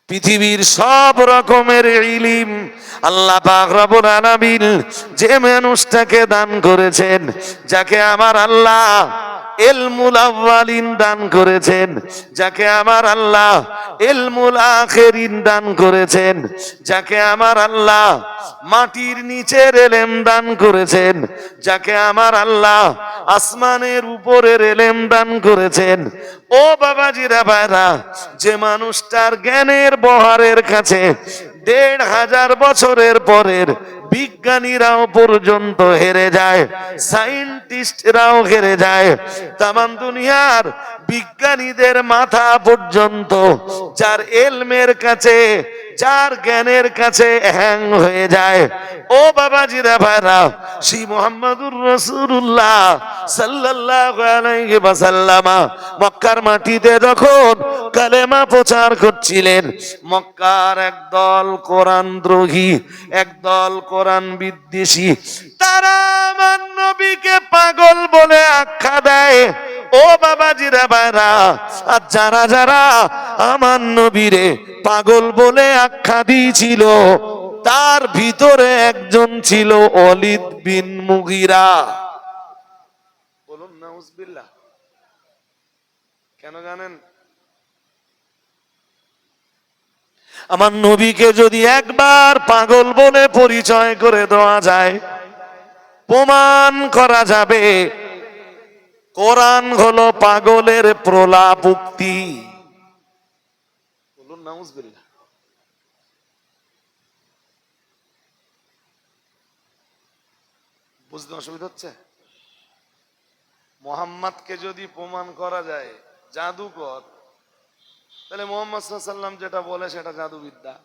পৃথিবীর সব রকমের ইলম আল্লাহ পাক রব্বুল আলামিন যে মানুষটাকে দান করেছেন, যাকে আমার আল্লাহ ইলমুল আউয়ালিন দান করেছেন, যাকে আমার আল্লাহ ইলমুল আখিরিন দান করেছেন, যাকে আমার আল্লাহ মাটির নিচের ইলম দান করেছেন, যাকে আমার আল্লাহ আসমানের উপরের ইলম দান করেছেন। ও বাবাজিরা ভাইরা, যে মানুষটার জ্ঞানের বহারের কাছে ১৫০০ বছরের পরের বিজ্ঞানীরাও পর্যন্ত হেরে যায়, সায়েন্টিস্টরাও হেরে যায়, তামাম দুনিয়ার বিজ্ঞানীদের মাথা পর্যন্ত যার ইলমের কাছে, যার জ্ঞানের কাছে হ্যাং হয়ে যায়, ও বাবাজিরা ভাইরা, শ্রী মুহাম্মদুর রাসূলুল্লাহ সাল্লাল্লাহু আলাইহি ওয়াসাল্লাম মক্কার মাটিতে যখন কালেমা প্রচার করছিলেন, মক্কার একদল কোরআন দ্রোহী, একদল কোরআন বিদ্বেষী, তারা আমার নবীকে পাগল বলে আখ্যা দেয়। ও বাবাজিরা ভাইরা, আর যারা যারা আমার নবীরে পাগল বলে আখ্যা দিয়েছিল, তার ভিতরে একজন ছিল ওয়ালিদ বিন মুগীরা। বলুন নাউজুবিল্লাহ। কেন জানেন? আমার নবীকে যদি একবার পাগল বলে পরিচয় করে দেওয়া যায়, প্রমাণ করা যাবে কোরআন হলো পাগলের প্রলাপ উক্তি। বলুন নাউজুবিল্লাহ। বুঝতে অসুবিধা হচ্ছে? মোহাম্মদকে যদি প্রমাণ করা যায় জাদুকর, তাহলে মুহাম্মদ সাল্লাল্লাহু আলাইহি ওয়াসাল্লাম যেটা বলে সেটা জাদুবিদ্যা।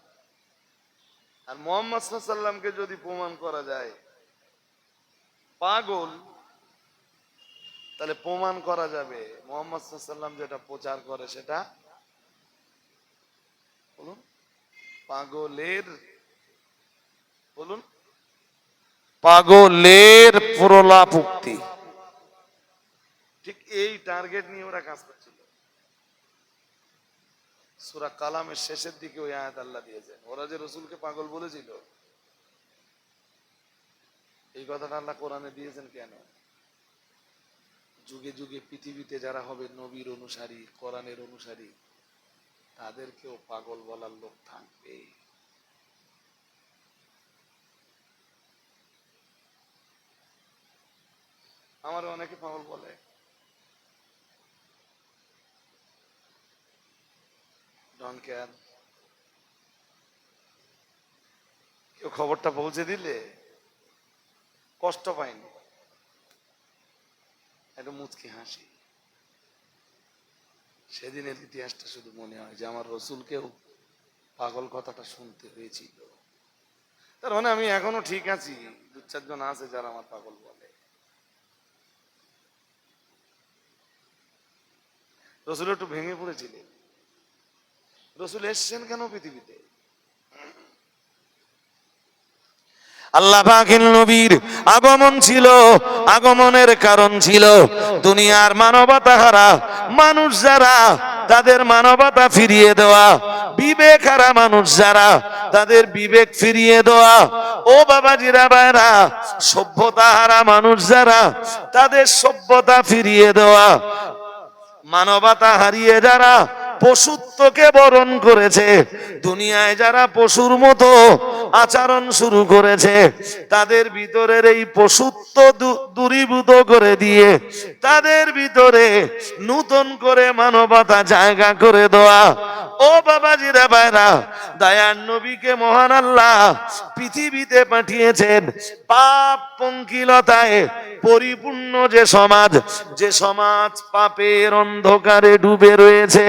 আর মুহাম্মদ সাল্লাল্লাহু আলাইহি ওয়াসাল্লামকে যদি প্রমাণ করা যায় পাগল, তাহলে প্রমাণ করা যাবে মুহাম্মদ সাল্লাল্লাহু আলাইহি ওয়াসাল্লাম যেটা প্রচার করে সেটা, বলুন, পাগলের, বলুন, পাগলের প্রলাপ উক্তি। ঠিক এই টার্গেট নিয়ে ওরা কাজ করছিল। সূরা কালামের শেষের দিকে ওই আয়াত আল্লাহ দিয়েছেন। ওরা যে রাসূলকে পাগল বলেছিল, এই কথাটা আল্লাহ কোরআনে দিয়েছেন কেন? যুগে যুগে পৃথিবীতে যারা হবে নবীর অনুসারী, কোরআনের অনুসারী, তাদেরকেও পাগল বলার লোক থাকবে। আমার অনেকে পাগল বলে। ডন কেয়ার। কেউ খবরটা পৌঁছে দিলে কষ্ট পায়নি, একটা মুচকি হাসি। সেদিনের ইতিহাসটা শুধু মনে হয় যে আমার রসুলকেও পাগল কথাটা শুনতে হয়েছিল। তার মানে আমি এখনো ঠিক আছি, ২-৪ জন আছে যারা আমার পাগল বলে। রসুল একটু ভেঙে পড়েছিলেন। রসুল এসছেন কেন পৃথিবীতে? আল্লাহ পাকের নবীর আগমন ছিল, আগমনের কারণ ছিল দুনিয়ার মানবতা হারা মানুষ যারা, তাদের মানবতা ফিরিয়ে দেওয়া, বিবেক হারা মানুষ যারা, তাদের বিবেক ফিরিয়ে দেওয়া। ও বাবাজিরা ভাইরা, সভ্যতা হারা মানুষ যারা, তাদের সভ্যতা ফিরিয়ে দেওয়া। মানবতা হারিয়ে যারা পশুত্বকে বরণ করেছে, দুনিয়ায় যারা পশুর মতো আচরণ শুরু করেছে, তাদের ভিতরের এই পশুত্ব দূরীভূত করে দিয়ে তাদের ভিতরে নতুন করে মানবতা জায়গা করে দেওয়া। ও বাবাজিরা ভাইরা, দয়ার নবীকে মহান আল্লাহ পৃথিবীতে পাঠিয়েছেন পাপ পঙ্কিলতায় পরিপূর্ণ যে সমাজ, যে সমাজ পাপের অন্ধকারে ডুবে রয়েছে,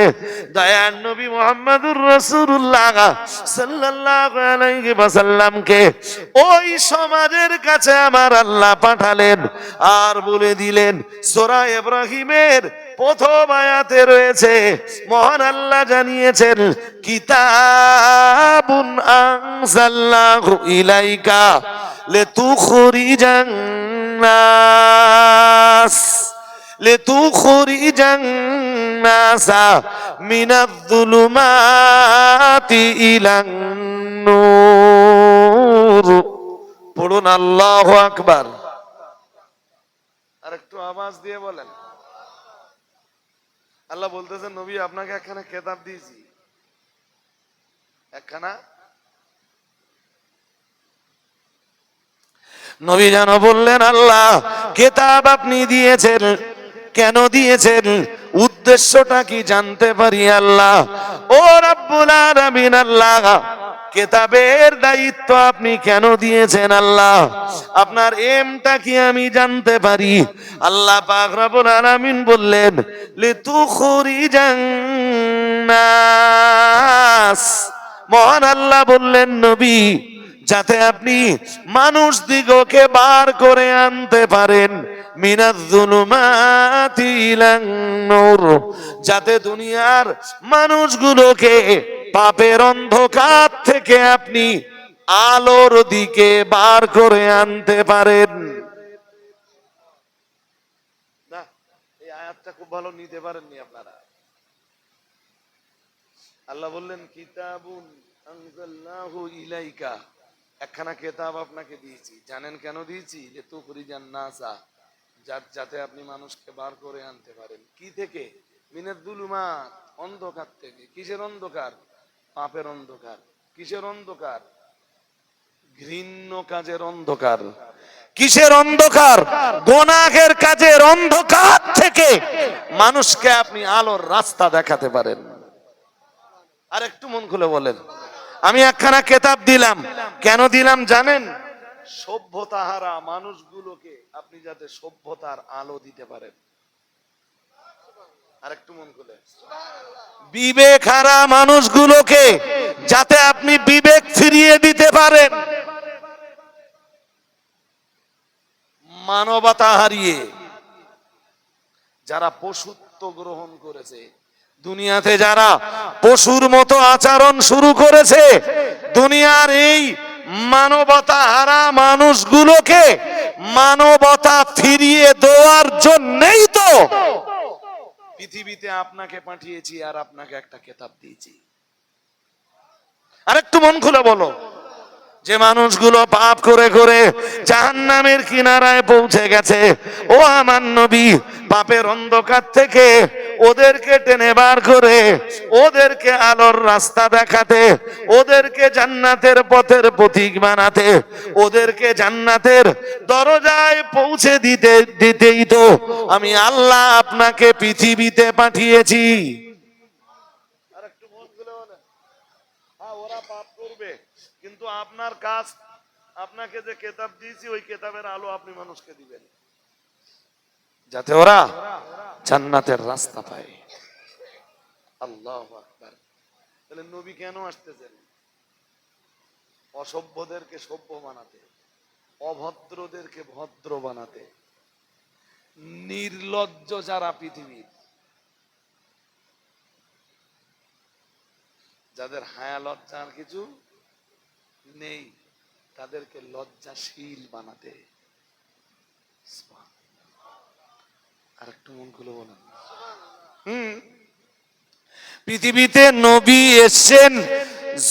দয়ার নবী মুহাম্মদুর রাসূলুল্লাহ সাল্লাল্লাহু আলাইহি ওয়াসাল্লামকে ওই সমাজের কাছে আমার আল্লাহ পাঠালেন। আর বলে দিলেন, সূরা ইব্রাহিমের প্রথম আয়াতে রয়েছে, মহান আল্লাহ জানিয়েছেন, কিতাবুন আনজালনাহু ইলাইকা লিতুখরিজান নাস নাসা মিনাজ-যুলুমাতি ইলান-নূর। পড়ুন আল্লাহু আকবার। আর একটু আওয়াজ দিয়ে বলেন। আল্লাহ বলতেছেন, নবী আপনাকে একখানা কিতাব দিয়েছি, একখানা। নবী যেন বললেন, আল্লাহ কিতাব আপনি দিয়েছেন, কেন দিয়েছেন, উদ্দেশ্যটা কি জানতে পারি আল্লাহ? ও রাব্বুল আলামিন, আল্লাহ কিতাবের দায়িত্ব আপনি কেন দিয়েছেন আল্লাহ? আপনার এমটা কি আমি জানতে পারি? আল্লাহ পাক রব্বুল আলামিন বললেন, লিতুখরিজান নাস। মহান আল্লাহ বললেন, নবী যাতে আপনি মানুষ দিগকে বার করে আনতে পারেন, মিনাজ-যুলুমাতি ইলান-নূর, যাতে দুনিয়ার মানুষগুলোকে পাপের অন্ধকার থেকে আপনি আলোর দিকে বার করে আনতে পারেন। না, এই আয়াতটা খুব ভালো নিতে পারেননি আপনারা। আল্লাহ বললেন, কিতাবুন আনজালনাহু ইলাইকা, একখানা কিতাব আপনাকে দিয়েছি। জানেন কেন দিয়েছি? যে তুখরিজান নাসা, যাতে আপনি মানুষকে বার করে আনতে পারেন। কি থেকে? মিনাজ-যুলুমাত, অন্ধকার থেকে। কিসের অন্ধকার? পাপের অন্ধকার। কিসের অন্ধকার? ঘৃণ্য কাজের অন্ধকার। কিসের অন্ধকার? গুনাহের কাজের অন্ধকার থেকে মানুষকে আপনি আলোর রাস্তা দেখাতে পারেন। আর একটু মন খুলে বলেন, আমি একখানা কিতাব দিলাম, কেন দিলাম জানেন? সভ্যতাহারা মানুষগুলোকে আপনি যাতে সভ্যতার আলো দিতে পারেন। আর একটু মন খুলে, বিবেক হারা মানুষগুলোকে যাতে আপনি বিবেক ফিরিয়ে দিতে পারেন। মানবতা হারিয়ে যারা পশুত্ব গ্রহণ করেছে, দুনিয়াতে যারা পশুর মতো আচরণ শুরু করেছে, দুনিয়ার এই মানবতা হারা মানুষগুলোকে মানবতা ফিরিয়ে দেওয়ার জন্যই তো পৃথিবীতে আপনাকে পাঠিয়েছি আর আপনাকে একটা কিতাব দিয়েছি। আরেকটু মন খুলে বলো, যে মানুষগুলো পাপ করে করে জাহান্নামের কিনারায় পৌঁছে গেছে, ও আমার নবী পাপের অন্ধকার থেকে ওদেরকে টেনে বার করে ওদেরকে আলোর রাস্তা দেখাতে, ওদেরকে জান্নাতের পথের পথিক বানাতে, ওদেরকে জান্নাতের দরজায় পৌঁছে দিতেই তো আমি আল্লাহ আপনাকে পৃথিবীতে পাঠিয়েছি। আর একটু মন খুলে বলেন, হ্যাঁ ওরা পাপ করবে, কিন্তু আপনার কাজ, আপনাকে যে কিতাব দিয়েছি ওই কিতাবের আলো আপনি মানুষকে দিবেন, যাতে ওরা জান্নাতের রাস্তা পায়। আল্লাহু আকবার। তাহলে নবী কেন আসতেছেন? অসভ্যদেরকে সভ্য বানাতে, অভদ্রদেরকে ভদ্র বানাতে, নির্লজ্জ যারা পৃথিবীর, যাদের হায়া লজ্জার কিছু নেই, তাদেরকে লজ্জাশীল বানাতে। আর একটু মন খুলে বলেন। পৃথিবীতে নবী এসেছেন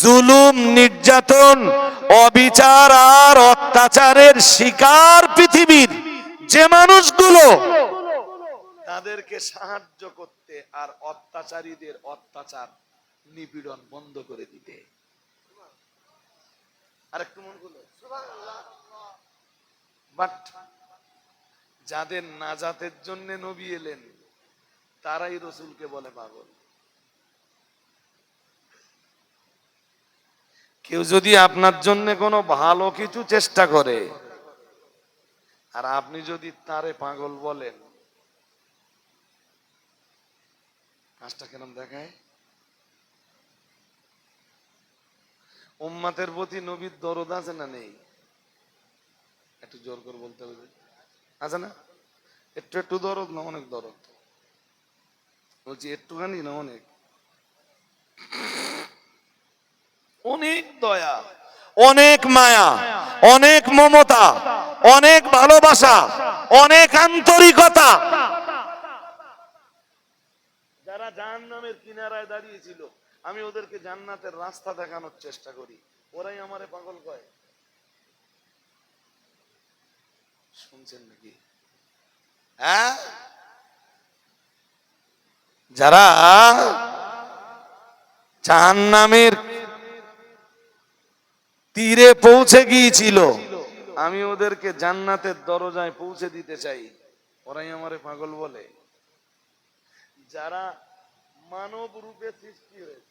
জুলুম, নির্যাতন, অবিচার আর অত্যাচারের শিকার পৃথিবীর যে মানুষগুলো, তাদেরকে সাহায্য করতে আর অত্যাচারীদের অত্যাচার নিপীড়ন বন্ধ করে দিতে। আরেকটু মন খুলে। বাট যাদের নাজাতের জন্য নবী এলেন, তারাই রসুলকে বলে পাগল। কেউ যদি আপনার জন্য কোনো ভালো কিছু চেষ্টা করে আর আপনি যদি তারে পাগল বলেন, কাজটা কেমন দেখায়? উম্মতের প্রতি নবীর দরদ আছে না নেই? একটু জোর করে বলতে হবে, আছে না? একটু একটু দরদ না অনেক দরদ? বলছি একটুখানি না অনেক? অনেক দয়া, অনেক মায়া, অনেক মমতা, অনেক ভালোবাসা, অনেক আন্তরিকতা। যারা জাহান্নামের কিনারায় দাঁড়িয়েছিল, আমি ওদেরকে জান্নাতের রাস্তা দেখানোর চেষ্টা করি, ওরাই আমারে পাগল কয়। শুনছেন নাকি? হ্যাঁ, যারা জাহান্নামের তীরে পৌঁছে গিয়েছিল, আমি ওদেরকে জান্নাতের দরজায় পৌঁছে দিতে চাই, ওরাই আমারে পাগল বলে। যারা মানব রূপে সৃষ্টি হয়েছে,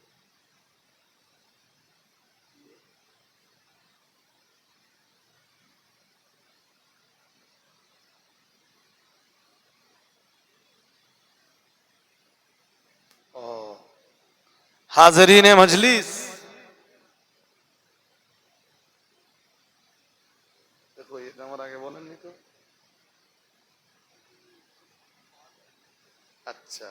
হাজরিনে মজলিস, দেখো এটা আমার আগে বলেননি তো। আচ্ছা,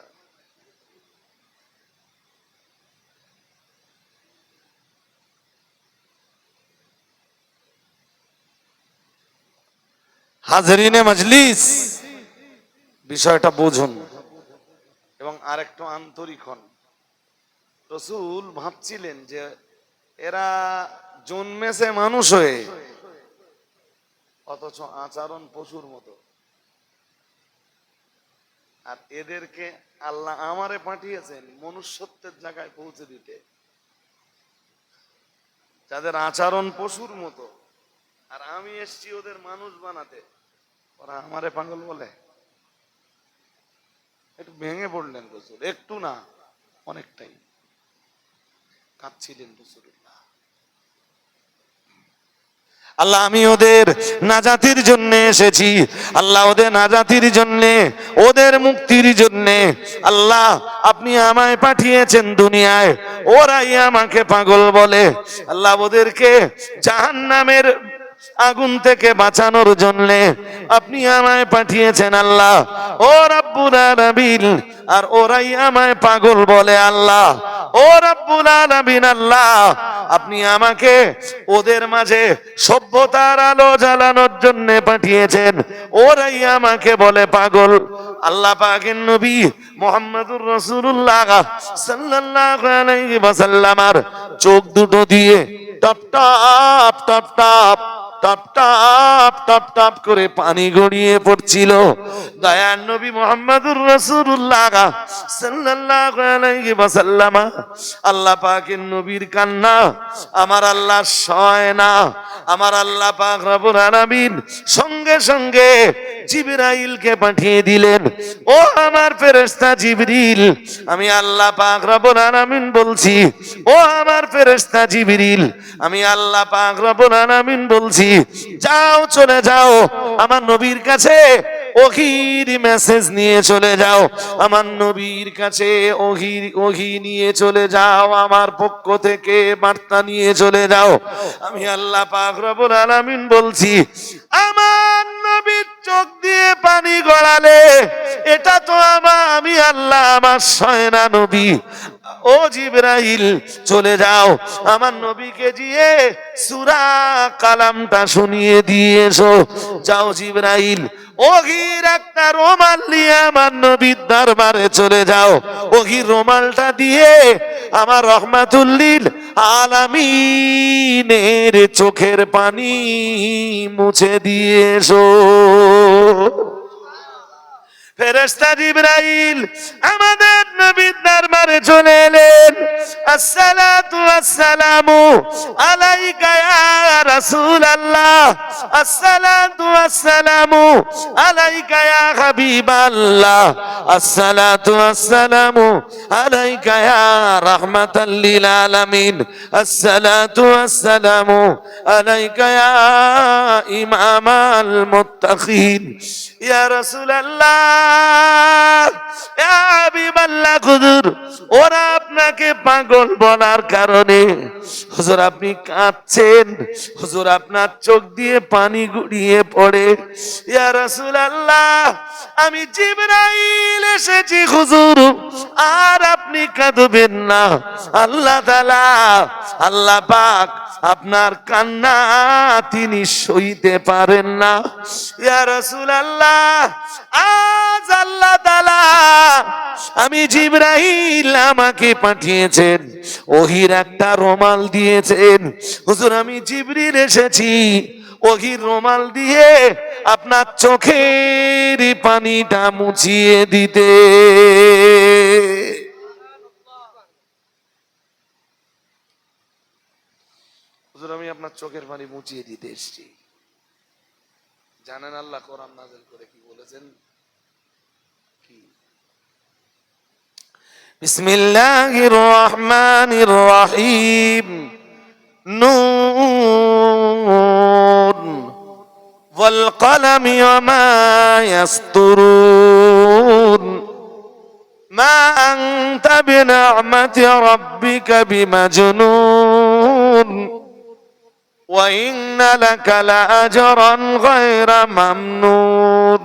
হাজরিনে মজলিস, বিষয়টা বুঝুন এবং আরেকটু আন্তরিক হন। রাসূল ভাবছিলেন যে এরা জন্মেছে মানুষ হয়ে, অথচ আচরণ পশুর মতো, আর এদেরকে আল্লাহ আমারে পাঠিয়েছেন মনুষ্যত্বের জায়গায় পৌঁছে দিতে। যাদের আচরণ পশুর মতো, আর আমি এসছি ওদের মানুষ বানাতে, ওরা আমারে পাগল বলে। একটু ভেঙে পড়লেন রাসূল, একটু না অনেকটাই কাঁদছিলেন রাসূলুল্লাহ। আল্লাহ, আমি ওদের নাজাতির জন্য এসেছি, আল্লাহ ওদের নাজাতির জন্য, ওদের মুক্তির জন্য আল্লাহ আপনি আমায় পাঠিয়েছেন দুনিয়ায়, ওরাই আমাকে পাগল বলে। আল্লাহ ওদেরকে জাহান্নামের আগুন থেকে বাঁচানোর জন্য আপনি আমায় পাঠিয়েছেন আল্লাহ, ও রাব্বুল আলামিন, আর ওরাই আমায় পাগল বলে আল্লাহ। ও রাব্বুল আলামিন, আল্লাহ আপনি আমাকে ওদের মাঝে সভ্যতার আলো জ্বালানোর জন্য পাঠিয়েছেন, ওরাই আমাকে বলে পাগল। আল্লাহ পাকের নবী মুহাম্মদুর রাসূলুল্লাহ সাল্লাল্লাহু আলাইহি ওয়াসাল্লামের চোখ দুটো দিয়ে top top top top top top top top করে পানি গড়িয়ে পড়ছিল। দয়ার নবী মুহাম্মদুর রাসূলুল্লাহ সাল্লাল্লাহু আলাইহি ওয়াসাল্লাম, আল্লাহ পাকের নবীর কান্না আমার আল্লাহ সয় না। আমার আল্লাহ পাক রব্বুল আলামিন সঙ্গে সঙ্গে জিবরাইলকে পাঠিয়ে দিলেন। ও আমার ফেরেশতা জিবরিল, আমি আল্লাহ পাক রব্বুল আলামিন বলছি, ও আমার ফেরেশতা জিবরিল, আমি আল্লাহ পাক রব্বুল আলামিন বলছি, যাও চলে যাও আমার নবীর কাছে, ওহীর মেসেজ নিয়ে চলে যাও, আমার নবীর কাছে ওহী নিয়ে চলে যাও, আমার পক্ষ থেকে বার্তা নিয়ে চলে যাও। আমি আল্লাহ পাক রব্বুল আলামিন বলছি, আমার নবীর চোখ দিয়ে পানি গড়ালে এটা তো আমি আল্লাহ আমার সয়না নবী। ও জিবরাইল চলে যাও, আমার নবীকে গিয়ে সূরা কালামটা শুনিয়ে দিয়ে এসো। যাও জিবরাইল, ওহির একটা রুমাল নিয়ে আমার নবীর দরবারে চলে যাও, ওহির রুমালটা দিয়ে আমার রহমাতুল লিল আলামিনের চোখের পানি মুছে দিয়ে এসো। ফেরেশতা জিবরাইল আমাদের নবীর দরবারে চলে এলেন। আসসালাতু ওয়াসসালামু আলাইকা ইয়া রাসূলুল্লাহ, আসসালাতু ওয়াসসালামু আলাইকা ইয়া হাবিবাল্লাহ, আসসালাতু ওয়াসসালামু আলাইকা ইয়া রাহমাতাল লিল আলামিন, আসসালাতু ওয়াসসালামু আলাইকা ইয়া ইমামাল মুত্তাকিন, ইয়া রাসূলুল্লাহ, ইয়া হাবিবাল্লাহ। হুজুর, ওরা আপনাকে পাগল বলার কারণে হুজুর আপনি কাঁদছেন, হুজুর আপনার চোখ দিয়ে পানি গড়িয়ে পড়ে। ইয়া রাসূলুল্লাহ, আমি জিবরাইল এসেছি হুজুর, আর আপনি কাঁদবেন না। আল্লাহ তাআলা, আল্লাহ পাক আপনার কান্না তিনি সইতে পারেন না। ইয়া রাসূলুল্লাহ, আজ আল্লাহ তাআলা আমি জিবরাইল আমাকে পাঠিয়েছেন, ওহির একটা রুমাল দিয়েছেন। হুজুর আমি জিবরিল এসেছি ওহির রুমাল দিয়ে আপনার চোখের পানিটা মুছিয়ে দিতে। হুজুর আমি আপনার চোখের পানি মুছিয়ে দিতে এসেছি। জানেন আল্লাহ কোরআন নাযিল করে কি বলেছেন? কি? বিসমিল্লাহির রহমানির রহিম। নুন ওয়াল কলামি ওয়া মা ইয়াসতুরুন মা আনতা বিনি'মাতি রাব্বিকা বিমাজনুন ওয়া ইন্না লাকা লাআজরান গায়রা মামনুন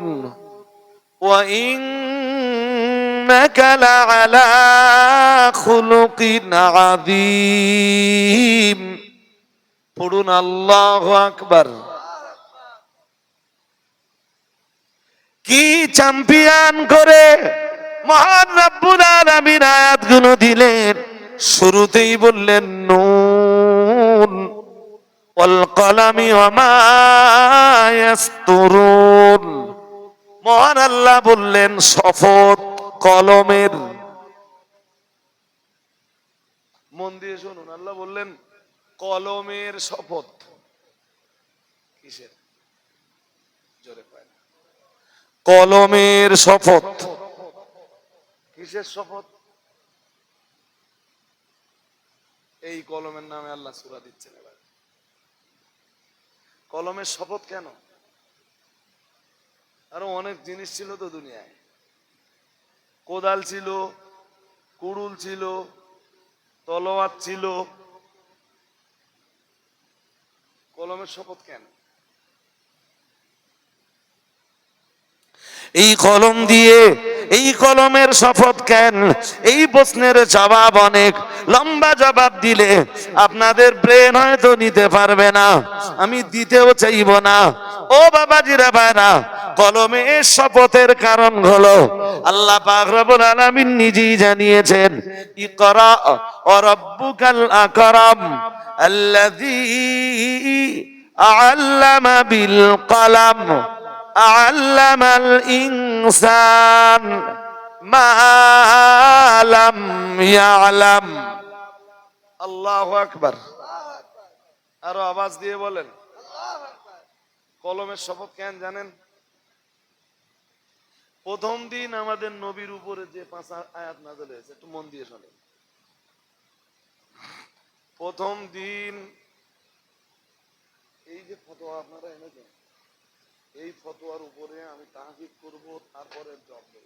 ওয়া ইন্নাকা লাআলা খুলুকিন আযীম। পড়ুন আল্লাহু আকবার। কি চ্যাম্পিয়ন করে মহান রব্বুল আলামিন আয়াতগুলো দিলেন। শুরুতেই বললেন নুন ওয়াল কলামি ওয়া মা ইয়াসতুরুন। মহান আল্লাহ বললেন শপথ কলমের। মন দিয়ে শুনুন, আল্লাহ বললেন কলমের শপথ। কিসের? জোরে পায় না। কলমের শপথ। কিসের শপথ? এই কলমের নামে আল্লাহ সূরা দিচ্ছেন। এবার কলমের শপথ কেন? আরো অনেক জিনিস ছিল তো দুনিয়ায়। কোদাল ছিল, কুড়ুল ছিল, তলোয়ার ছিল, কলমের শপথ কেন? এই কলম দিয়ে, এই কলমের শপথ কেন? এই প্রশ্নের জবাব অনেক লম্বা জবাব দিলে আপনাদের ব্রেন হয়তো নিতে পারবে না, আমি দিতেও চাইব না। ও বাবাজিরা ভাইরা, কলমের শপথের কারণ হলো আল্লাহ পাক রব্বুল আলামিন নিজেই জানিয়েছেন ইকরা ওয়া রাব্বুকাল আকরাম আল্লাযী আল্লামা বিল কলম আল্লামাল ইনসান মা লাম ইয়ালাম। আল্লাহু আকবার। আরো আওয়াজ দিয়ে বলেন। কলমের শপথ কেন জানেন? প্রথম দিন আমাদের নবীর উপরে যে 5 আয়াত নাযিল হয়েছে, একটু মন দিয়ে শোনেন। প্রথম দিন এই যে ফতোয়া আপনারা এনেছেন, এই ফতোয়ার উপরে আমি তাহকিক করব, তারপরে জবাব দেব।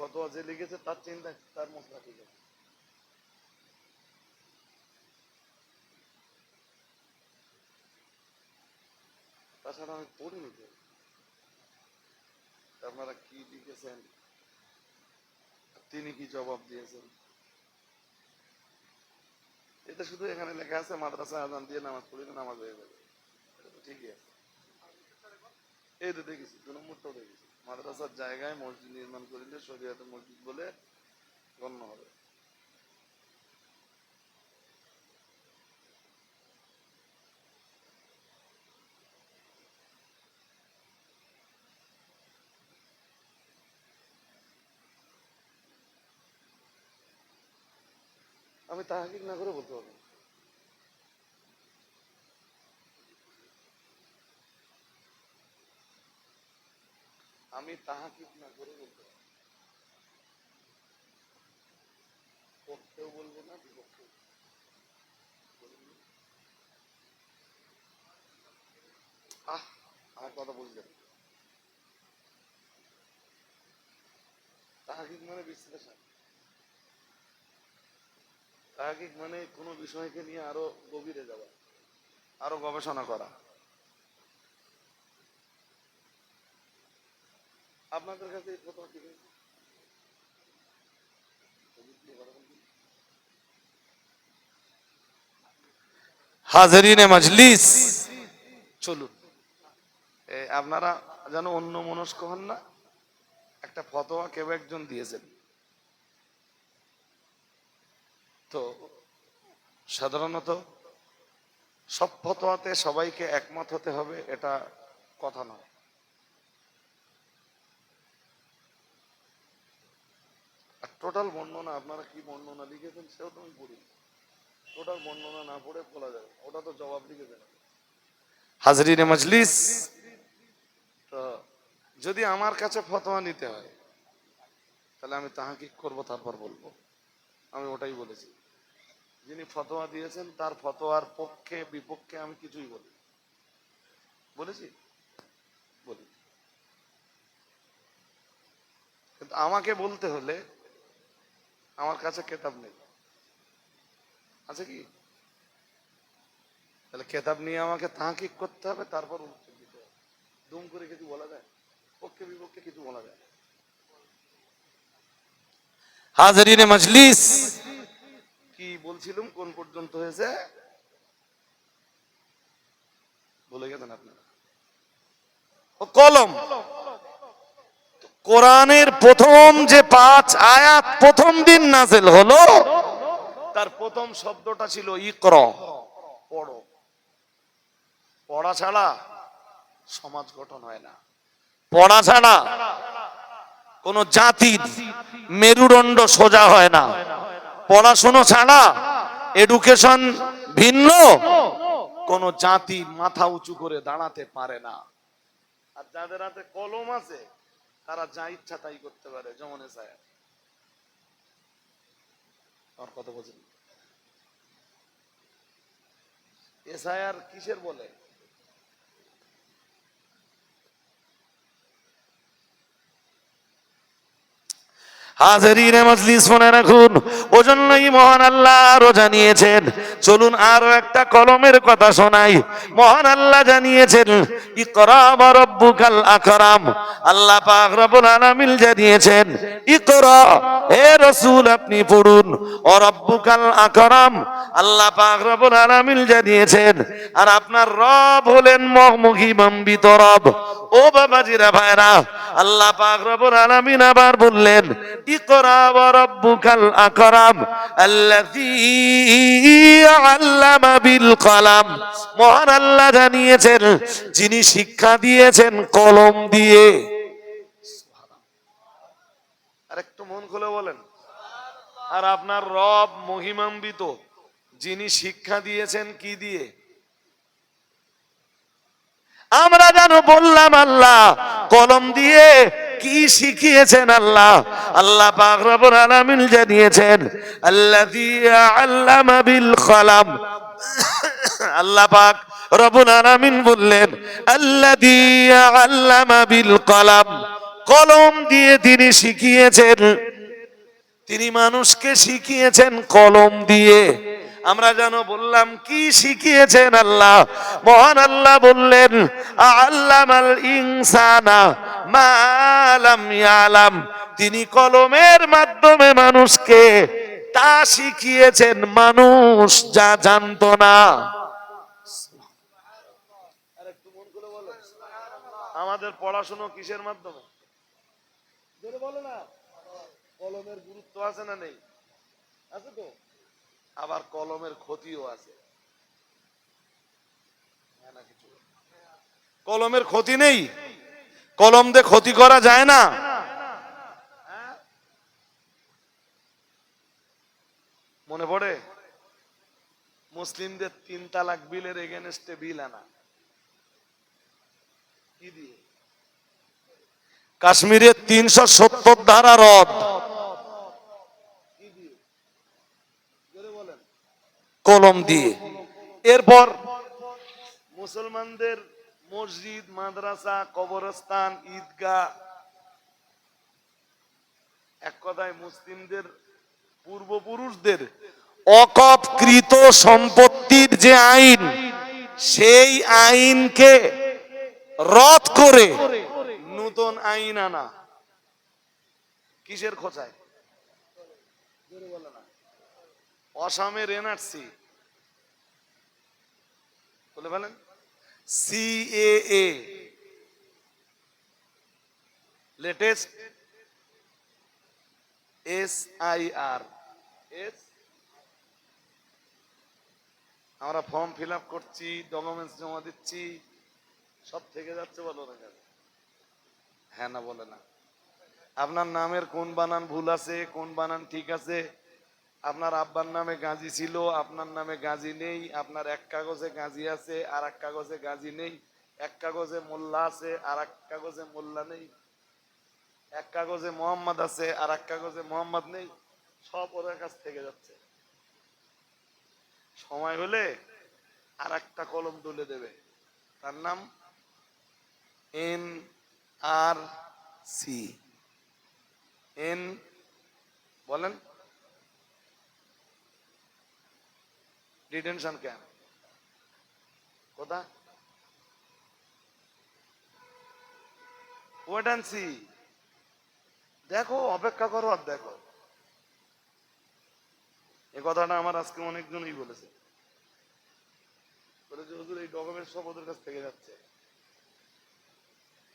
ফতোয়া যে লিখেছে তার চিন্তা, তার মশলা ঠিক আছে। তাছাড়া আমি পড়িনি তো আপনারা কি লিখেছেন, তিনি কি জবাব দিয়েছেন। এটা শুধু এখানে লেখা আছে মাদ্রাসা আযান দিয়ে নামাজ পড়লে নামাজ হয়ে যাবে, এটা তো ঠিকই আছে। এই তো দেখেছি, 2 নম্বরটাও দেখেছি, মাদ্রাসার জায়গায় মসজিদ নির্মাণ করিলে শরীয়তে মসজিদ বলে গণ্য হবে। আমি তাহকিক না করে বলতে পারবো। আমি তাহকিক না করে বলতে পারবো, পক্ষেও বলবো না, বিপক্ষেও। আমার কথা বুঝলেন? তাহকিক মানে বিশ্লেষণ, তাহকিক মানে কোনো বিষয়কে নিয়ে আরো গভীরে যাওয়া, আরো গবেষণা করা। আপনাদের কাছে এই ফতোয়া ঠিক আছে? হাজরিনে মজলিস, চলুন আপনারা যেন অন্য মনস্ক হন না। একটা ফতোয়া কেউ একজন দিয়েছেন, তো সাধারণত সব ফতোয়াতে সবাইকে একমত হতে হবে এটা কথা নয়। আর টোটাল বর্ণনা আপনারা কি বর্ণনা লিখেছেন সেও তো আমি পড়ি, টোটাল বর্ণনা না পড়ে বলা যাবে, ওটা তো জবাব লিখেছেন। হাজরিনে মজলিস, তো যদি আমার কাছে ফতোয়া নিতে হয় তাহলে আমি তাহাকিক করব, তারপর বলবো। আমি ওটাই বলেছি, যিনি ফতোয়া দিয়েছেন তার ফতোয়ার পক্ষে বিপক্ষে আমি কিছুই বলেছি বলি। কিন্তু আমাকে বলতে হলে আমার কাছে কেতাব নেই, আছে কি? তাহলে কেতাব নিয়ে আমাকে তাহাকিক করতে হবে, তারপর উত্তর দিতে হবে। দুম করে কিছু বলা যায়? পক্ষে বিপক্ষে কিছু বলা যায়? হাজরিনে মজলিস, কি বলছিলাম, কোন পর্যন্ত হয়েছে বলে গেছেন আপনারা? কলম। কোরআনের প্রথম যে 5 আয়াত প্রথম দিন নাযিল হলো, তার প্রথম শব্দটা ছিল ইকরা, পড়ো। পড়া ছাড়া সমাজ গঠন হয় না, পড়া ছাড়া কোন জাতির মেরুদণ্ড সোজা হয় না, পড়াশোনা ছাড়া এডুকেশন ভিন্ন কোন জাতি মাথা উঁচু করে দাঁড়াতে পারে না। আর যাদের হাতে কলম আছে তারা যা ইচ্ছা তাই করতে পারে, যেমন এসআইআর। আমার কথা বলছেন, এসআইআর কিসের বলে? হাজরিনে মজলিস, মনে রাখুন, ওজন্যই মহান আল্লাহ আরো জানিয়েছেন। চলুন আরো একটা কলমের কথা শোনাই। মহান আল্লাহ জানিয়েছেন ইকরা ওয়া রাব্বুকাল আকরাম। আল্লাহ পাক রব্বুল আলামিন জানিয়েছেন ইকরা, হে রাসূল আপনি পড়ুন, ওয়া রাব্বুকাল আকরাম, আল্লাহ পাক রব্বুল আলামিন জানিয়েছেন আর আপনার রব হলেন মহিমান্বিত রব। ও বাবাজিরা ভাইরা, আল্লাহ পাক রব্বুল আলামিন আবার বললেন ইকরা ওয়া রাব্বুকাল আকরাম আল্লাযী আল্লামা বিল কলম। মহান আল্লাহ জানিয়েছেন যিনি শিক্ষা দিয়েছেন কলম দিয়ে। আর একটু মন খুলে বলেন, আর আপনার রব মহিমান্বিত, যিনি শিক্ষা দিয়েছেন কি দিয়ে? আমরা জানো বললাম আল্লাহ কলম দিয়ে কি শিখিয়েছেন আল্লাহ? আল্লাহ পাক রব্বুল আলামিন জানিয়েছেন আল্লাযী আল্লামা বিল কলম। আল্লাহ পাক রব্বুল আলামিন বললেন আল্লাযী আল্লামা বিল কলম, কলম দিয়ে তিনি শিখিয়েছেন, তিনি মানুষকে শিখিয়েছেন কলম দিয়ে। আমরা জানো বললাম কি শিখিয়েছেন আল্লাহ? মহান আল্লাহ বললেন আল্লামাল ইনসানা মা লাম ইয়ালাম, তিনি কলমের মাধ্যমে মানুষকে তা শিখিয়েছেন মানুষ যা জানতো না। আমাদের পড়াশোনা কিসের মাধ্যমে? বলো না, কলমের গুরুত্ব আছে না নেই? আছে তো। আবার কলমের ক্ষতিও আছে। কলমের ক্ষতি নেই? কলম দিয়ে ক্ষতি করা যায় না? মনে পড়ে মুসলিমদের 3 তালাক বিলের এগেনস্টে বিল আনা, কি দিয়ে? কাশ্মীরের 370 ধারা রদ, কলম দিয়ে। এরপর মুসলমানদের মসজিদ, মাদ্রাসা, কবরস্থান, ঈদগাহ, এক কথায় মুসলিমদের পূর্বপুরুষদের অকপকৃত সম্পত্তির যে আইন, সেই আইনকে রদ করে নূতন আইন আনা কিসের খোঁচায়? অসমের এনআরসি বলে বলেন, সিএএ লেটেস্ট SIR এস, আমরা ফর্ম ফিল আপ করছি, ডকুমেন্টস জমা দিচ্ছি, সব থেকে যাচ্ছে, বলো না কেন? হ্যাঁ না বলে না? আপনার নামের কোন বানান ভুল আছে, কোন বানান ঠিক আছে? আপনার আব্বার নামে গাজী ছিল, আপনার নামে গাজী নেই। আপনার এক কাগজে গাজী আছে, আর এক কাগজে গাজী নেই। এক কাগজে মোল্লা আছে, আর এক কাগজে মোল্লা নেই। এক কাগজে মোহাম্মদ আছে, আর এক কাগজে মোহাম্মদ নেই। সব ওদের কাছ থেকে যাচ্ছে। সময় হলে আর একটা কলম তুলে দেবে, তার নাম NRC। এন বলেন, ডিটেনশন ক্যাম্প কোথা? ওয়েট অ্যান্ড সি, দেখো, অপেক্ষা করো আর দেখো। এ কথাটা আমার আজকে অনেকজনই বলেছে, বলেছে হুজুর এই ডকুমেন্ট সব ওদের কাছ থেকে যাচ্ছে।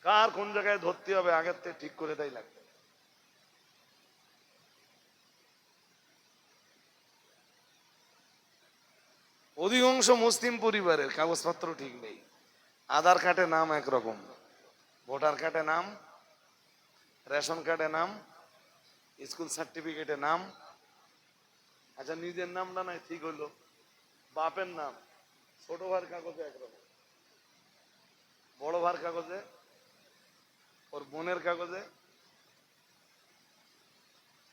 কার কোন জায়গায় ধরতে হবে আগের থেকে ঠিক করে তাই লাগবে। অধিকাংশ মুসলিম পরিবারের কাগজপত্র ঠিক নেই। আধার কার্ডে নাম একরকম, ভোটার কার্ডে নাম, রেশন কার্ডে নাম, স্কুল সার্টিফিকেটে নাম। আচ্ছা, নিজের নামটা নাই ঠিক হইলো, বাপের নাম ছোট ভাইয়ের কাগজে একরকম, বড় ভাইয়ের কাগজে, ওর বোনের কাগজে।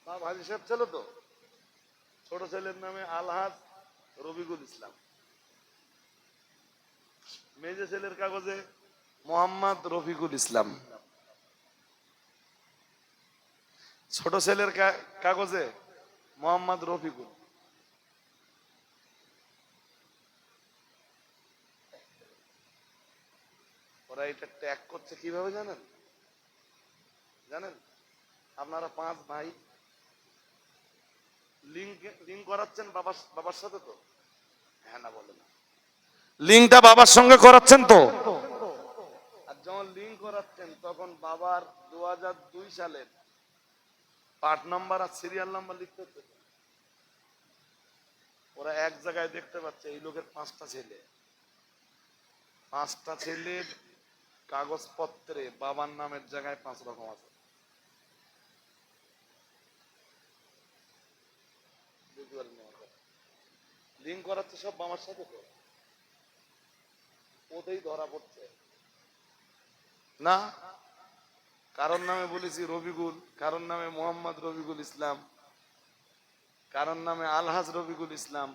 বাপ হাজি সাহেব ছিল তো, ছোট ছেলের নামে আলহাজ রবিকুল ইসলাম, মেজে ছেলের কাগজে মোহাম্মদ রফিকুল ইসলাম, ছোট ছেলের কাগজে মোহাম্মদ রফিকুল। ওরা এটা ট্যাগ করছে কিভাবে জানেন? জানেন আপনারা 5 ভাই লিঙ্ক করাচ্ছেন বাবার সাথে তো? হ্যাঁ না বলে না? লিঙ্কটা বাবার সঙ্গে করাচ্ছেন তো? আর যখন লিঙ্ক করাচ্ছেন তখন বাবার 2002 সালের পার্ট নাম্বার আর সিরিয়াল নাম্বার লিখতে হচ্ছে। ওরা এক জায়গায় দেখতে পাচ্ছে এই লোকের 5টা ছেলে, 5টা ছেলের কাগজপত্রে বাবার নামের জায়গায় 5 রকম আছে। লিঙ্ক করাচ্ছে সব বাবার সাথে তো, ওতেই ধরা পড়ছে না। কারোর নামে বলেছি রবিকুল, কারোর নামে মোহাম্মদ রবিকুল ইসলাম, কারোর নামে আলহাজ রবিকুল ইসলাম।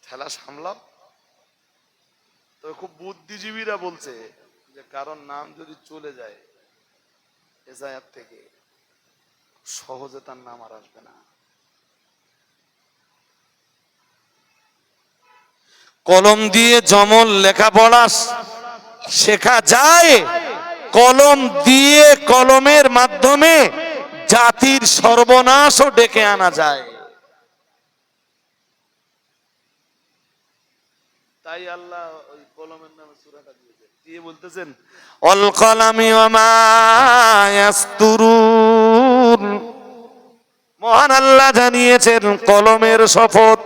ঠেলা সামলাও। তো খুব বুদ্ধিজীবীরা বলছে যে কারোর নাম যদি চলে যায় এসআইআর থেকে, সহজে তার নাম আর আসবে না। কলম দিয়ে যেমন লেখাপড়া শেখা যায়, কলম দিয়ে, কলমের মাধ্যমে জাতির সর্বনাশও ডেকে আনা যায়। তাই আল্লাহ ওই কলমের নামে সূরাটা দিয়েছেন, দিয়ে বলতেছেন অল কলামি ওয়া মা ইয়াসতুরুন। মহান আল্লাহ জানিয়েছেন কলমের শপথ,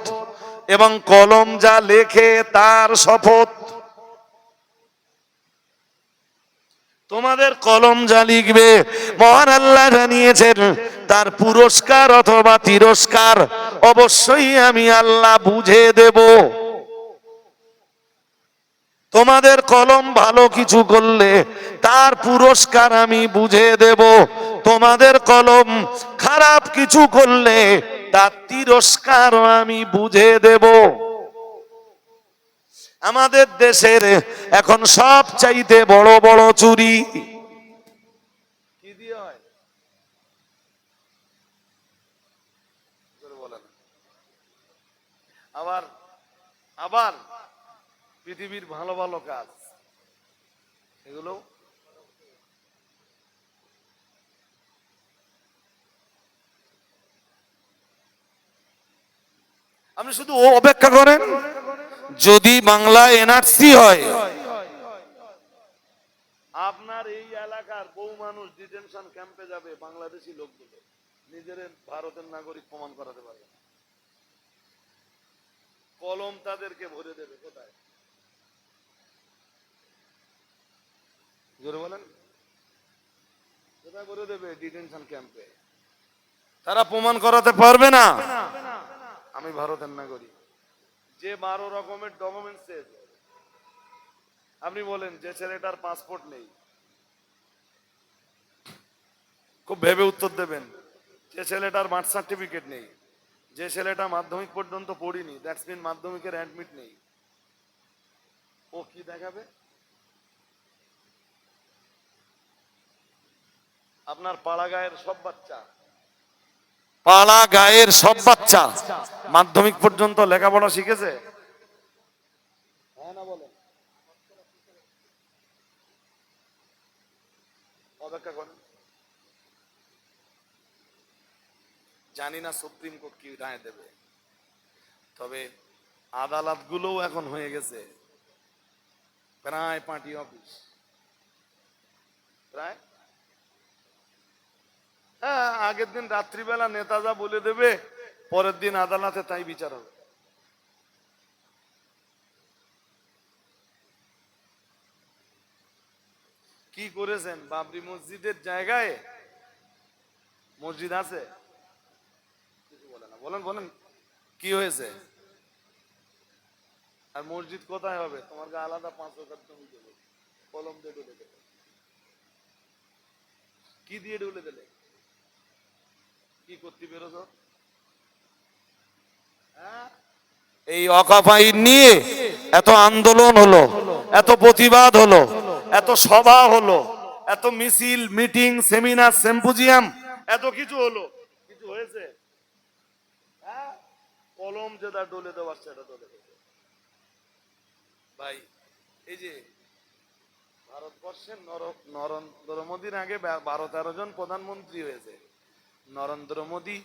এবং কলম যা লেখে তার শপথ। তোমাদের কলম যা লিখবে, মহান আল্লাহ জানিয়েছেন তার পুরস্কার অথবা তিরস্কার অবশ্যই আমি আল্লাহ বুঝে দেব। তোমাদের কলম ভালো কিছু করলে তার পুরস্কার আমি বুঝে দেব, তোমাদের কলম খারাপ কিছু করলে তার তিরস্কার আমি বুঝে দেব। আমাদের দেশের এখন সব চাইতে বড় বড় চুরি কি দিয়ে হয়? আবার আবার পৃথিবীর ভালো ভালো কাজ এগুলো আপনি শুধু অপেক্ষা করেন, যদি বাংলা এনআরসি হয় আপনার এই এলাকার বহু মানুষ ডিটেনশন ক্যাম্পে যাবে, বাংলাদেশি লোকগুলো নিজের ভারতের নাগরিক প্রমাণ করাতে পারবে, কলম তাদেরকে ভরে দেবে। কোথায় জোরে বলেন, কোথায় ভরে দেবে? ডিটেনশন ক্যাম্পে। তারা প্রমাণ করাতে পারবে না আমি ভারতের নাগরিক। যে 12 রকমের ডকুমেন্টস আপনি বলেন, যে ছেলেটার পাসপোর্ট নেই, খুব ভেবে উত্তর দেবেন। যে ছেলেটার বার্থ সার্টিফিকেট নেই, যে ছেলেটা মাধ্যমিক পর্যন্ত পড়িনি, দ্যাটস মিন মাধ্যমিকের অ্যাডমিট নেই, ও কি দেখাবে? আপনার পাড়া গায়ের সব বাচ্চা, পাড়া গায়ের সব বাচ্চা মাধ্যমিক পর্যন্ত লেখাপড়া শিখেছে? হ্যাঁ না বলেন, অপেক্ষা করেন। জানি না সুপ্রিম কোর্ট কি রায় দেবে, তবে আদালতগুলোও এখন হয়ে গেছে প্রায় পার্টি অফিস। প্রায় হ্যাঁ, আগের দিন রাত্রিবেলা নেতা যা বলে দেবে, পরের দিন আদালতে তাই বিচার হবে। কি করেছেন? বাবরি মসজিদের জায়গায় মসজিদ আছে, কিছু বলে না। বলেন বলেন কি হয়েছে? আর মসজিদ কোথায় হবে? তোমার গা আলাদা 5 একর জমি দেবে, কলম দিয়ে ঢুলে দেবে। কি দিয়ে ঢুলে দিলে? কি করতে বেরোছ? এই ওয়াকফ আইন নিয়ে এত আন্দোলন হলো, এত প্রতিবাদ হলো, এত সভা হলো, এত মিছিল, মিটিং, সেমিনার, সিম্পোজিয়াম, এত কিছু হলো। কিছু হয়েছে? কলম যেটা ডলে দেওয়ার সেটা ডলে দেবে। ভাই, এই যে ভারতবর্ষের নরেন্দ্র মোদীর আগে 12-13 জন প্রধানমন্ত্রী হয়েছে। নরেন্দ্র মোদী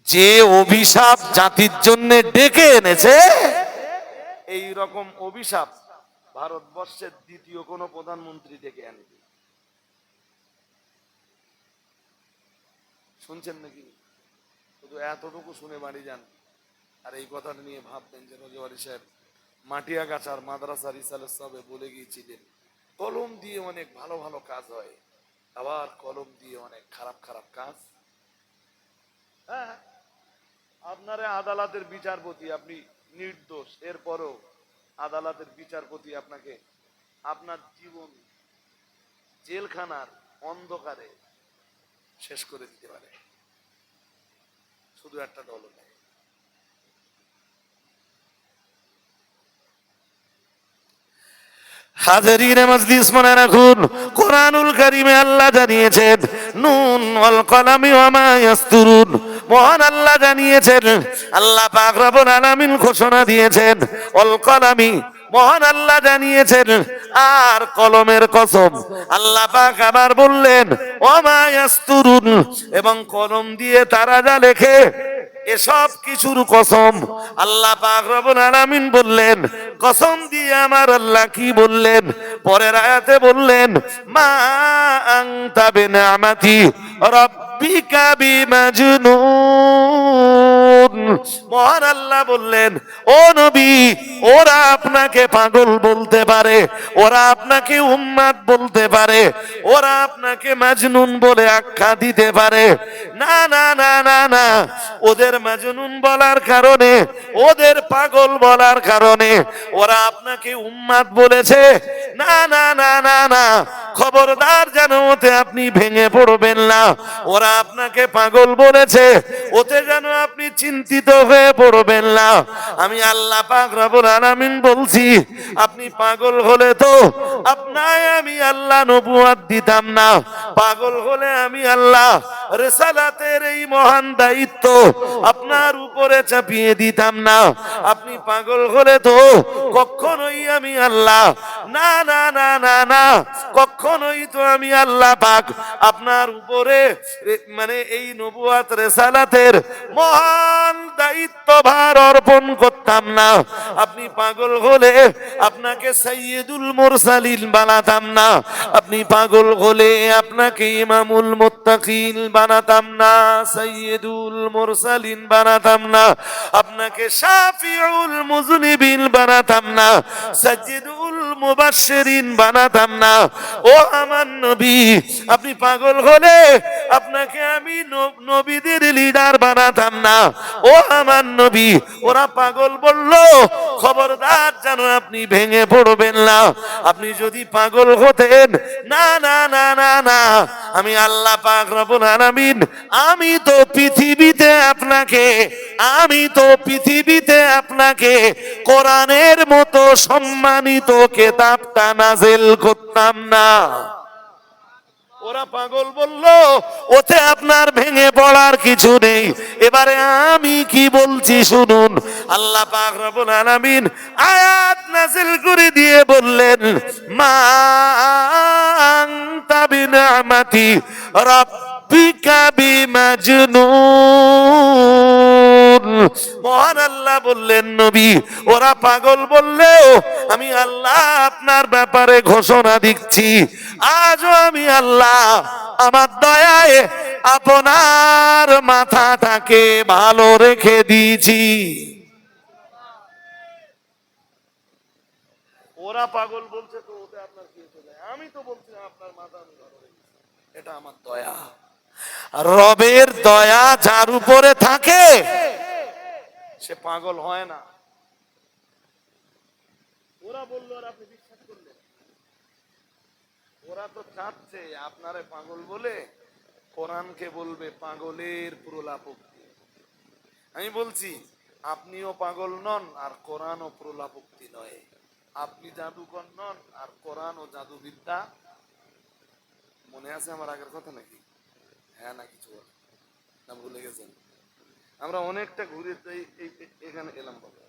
যে অভিশাপ জাতির জন্য ডেকে এনেছে, এই রকম অভিশাপ ভারতবর্ষের দ্বিতীয় কোন প্রধানমন্ত্রী ডেকে আনেনি। শুনছেন নাকি? শুধু এতটুকু শুনে বাড়ি যান, আর এই কথাটা নিয়ে ভাববেন যে রোজওয়ারি সাহেব মাটিয়াগাছার মাদ্রাসার রিসালের সবে বলে গিয়েছিলেন, কলম দিয়ে অনেক ভালো ভালো কাজ হয়, আবার কলম দিয়ে অনেক খারাপ খারাপ কাজ। হ্যাঁ, আপনারা আদালতের বিচারপতি, আপনি নির্দোষ, এরপরও আদালতের বিচারপতি আপনাকে আপনার জীবন জেলখানার অন্ধকারে শেষ করে দিতে পারে, শুধু একটা দল নেই। হাজারিনে মজলিস মনে রাখুন, কোরআনুল কারীমে আল্লাহ জানিয়েছেন, নুন ওয়াল কলামি ওয়া মা ইয়াসতুরুন। মহান আল্লাহ জানিয়েছেন, আল্লাহ পাক রব্বুল আলামিন ঘোষণা দিয়েছেন, ওয়াল কলামি, মহান আল্লাহ জানিয়েছেন, আর কলমের কসম। আল্লাহ পাক আবার বললেন, ওয়া মা ইয়াসতুরুন, এবং কলম দিয়ে তারা যা লেখে, এসব কিছুর কসম। আল্লাহ পাক রব্বুল আলামিন বললেন, কসম দিয়ে আমার আল্লাহ কি বললেন? পরের আয়াতে বললেন, মা আনতা বিনিআমাতি রাব্বিকা বিমাজনুন। মহান আল্লাহ বললেন, ও নবী, ওরা আপনাকে পাগল বলতে পারে, ওরা আপনাকে উম্মাদ বলতে পারে, ওরা আপনাকে মাজনুন বলে আখ্যা দিতে পারে। না না না না না, ওদের মাজনুন বলার কারণে, ওদের পাগল বলার কারণে ওরা আপনাকে উম্মাদ বলেছে? না না না না না, খবরদার যেন ওতে আপনি ভেঙে পড়বেন না। ওরা আপনাকে পাগল বলেছে, ওতে যেন আপনি চিন্তিত হয়ে পড়বেন না। আমি আল্লাহ পাক রব্বুল আলামিন বলছি, আপনি পাগল হলে তো আপনায় আমি আল্লাহ নবুয়ত দিতাম না। পাগল হলে আমি আল্লাহ রিসালাতের এই মহান দায়িত্ব আপনার উপরে চাপিয়ে দিতাম না। আপনি পাগল হলে তো কখনোই আমি আল্লাহ না না না না না কখনোই তো আমি আল্লাহ পাক আপনার উপরে মানে এই নবুয়ত রিসালাতের মহান দায়িত্বভার অর্পণ করতাম না। আপনি পাগল হলে আপনাকে সাইয়্যিদুল মুরসালিন বানাতাম না। আপনি পাগল হলে আপনাকে ইমামুল মুত্তাকিন বানাতাম না, সাইয়্যিদুল মুরসালিন বানাতাম না। আপনাকে শাফিউল মুযনিবিন বানাতাম না, সাজ্জিদুল মুবাশশিরিন বানাতাম না। ও আমার নবী, আপনি পাগল হলে আপনাকে আমি নবীদের লিডার বানাতাম না। ও আমার নবী, ওরা পাগল বলল, খবরদার যেন আপনি ভেঙে পড়বেন না। আপনি যদি পাগল হতেন, না না না না না, আমি আল্লাহ পাক রব্বুল আলামিন আমি তো পৃথিবীতে আপনাকে কোরআনের মতো সম্মানিত কিতাবটা নাযিল করতাম না। ওরা পাগল বলল, ওতে আপনার ভেঙে পড়ার কিছু নেই। এবারে আমি কি বলছি শুনুন। আল্লাহ পাক রব্বুল আলামিন আয়াত নাযিল করে দিয়ে বললেন, মা আনতা বিনিআমাতি রাব্বিকা বিমাজনুন। মহান আল্লাহ বললেন, নবী ওরা পাগল বললেও আমি আল্লাহ আপনার ব্যাপারে ঘোষণা দিচ্ছি, আজও আমি আল্লাহ আমার দয়ায় আপনার মাথাটাকে ভালো রেখে দিয়েছি। ওরা পাগল বলছে তো ওতে আপনার কি হতে যায়? আমি তো বলছি আপনার মাথা আমি ভালো রেখেছি, এটা আমার দয়া। রবের দয়া যার উপরে থাকে সে পাগল হয় না। ওরা বললো আর আপনি বিশ্বাস করলেন? ওরা তো চাচ্ছে আপনারে পাগল বলে কোরআনকে বলবে পাগলের প্রলাপোক্তি। আমি বলছি আপনিও পাগল নন আর কোরআনও প্রলাপোক্তি নয়। আপনি জাদুকর নন আর কোরআন ও জাদুবিদ্যা। মনে আছে আমার আগের কথা নাকি? হ্যাঁ না কিছু না ভুলে গেছেন? আমরা অনেকটা ঘুরে এখানে এলাম বাবা,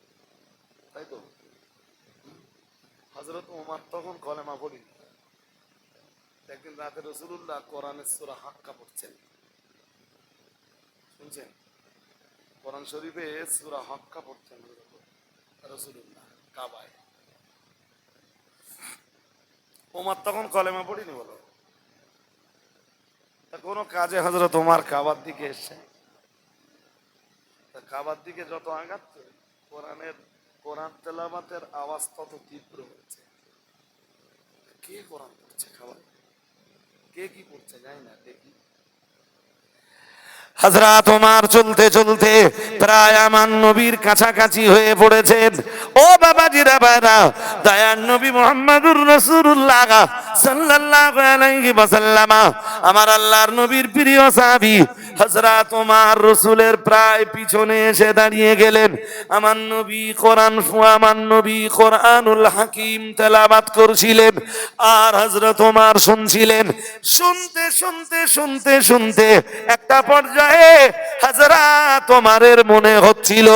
তাই তো? হযরত ওমর তখন কলেমা পড়েনি। একদিন রাতে রাসূলুল্লাহ কোরআনের সূরা হাক্কা পড়ছেন, শুনছেন? কোরআন শরীফে সূরা হাক্কা পড়ছেন রাসূলুল্লাহ কাবায়। ওমর তখন কলেমা পড়েনি। বলো তা কোনো কাজে হযরত ওমর কাবার দিকে এসেছে। কাবার দিকে যত আগাচ্ছে কোরআন তেলাওয়াতের আওয়াজ তত তীব্র হচ্ছে। কে কোরআন পড়ছে? খাবার কে কি পড়ছে জানি না। দেখি হযরত ওমর চলতে চলতে প্রায় আমার নবীর কাছাকাছি হয়ে পড়েছেন। ও বাবাজিরা ভাইরা, দয়ার নবী মুহাম্মদুর রাসূলুল্লাহ সাল্লাল্লাহু আলাইহি ওয়াসাল্লাম আমার আল্লাহর নবীর প্রিয় সাহাবী হযরত ওমর রাসূলের প্রায় পিছনে এসে দাঁড়িয়ে গেলেন। আমার নবী কোরআনুল হাকিম তেলাওয়াত করছিলেন আর হযরত ওমর শুনছিলেন। শুনতে একটা পর্যায়ে হযরত ওমরের মনে হচ্ছিল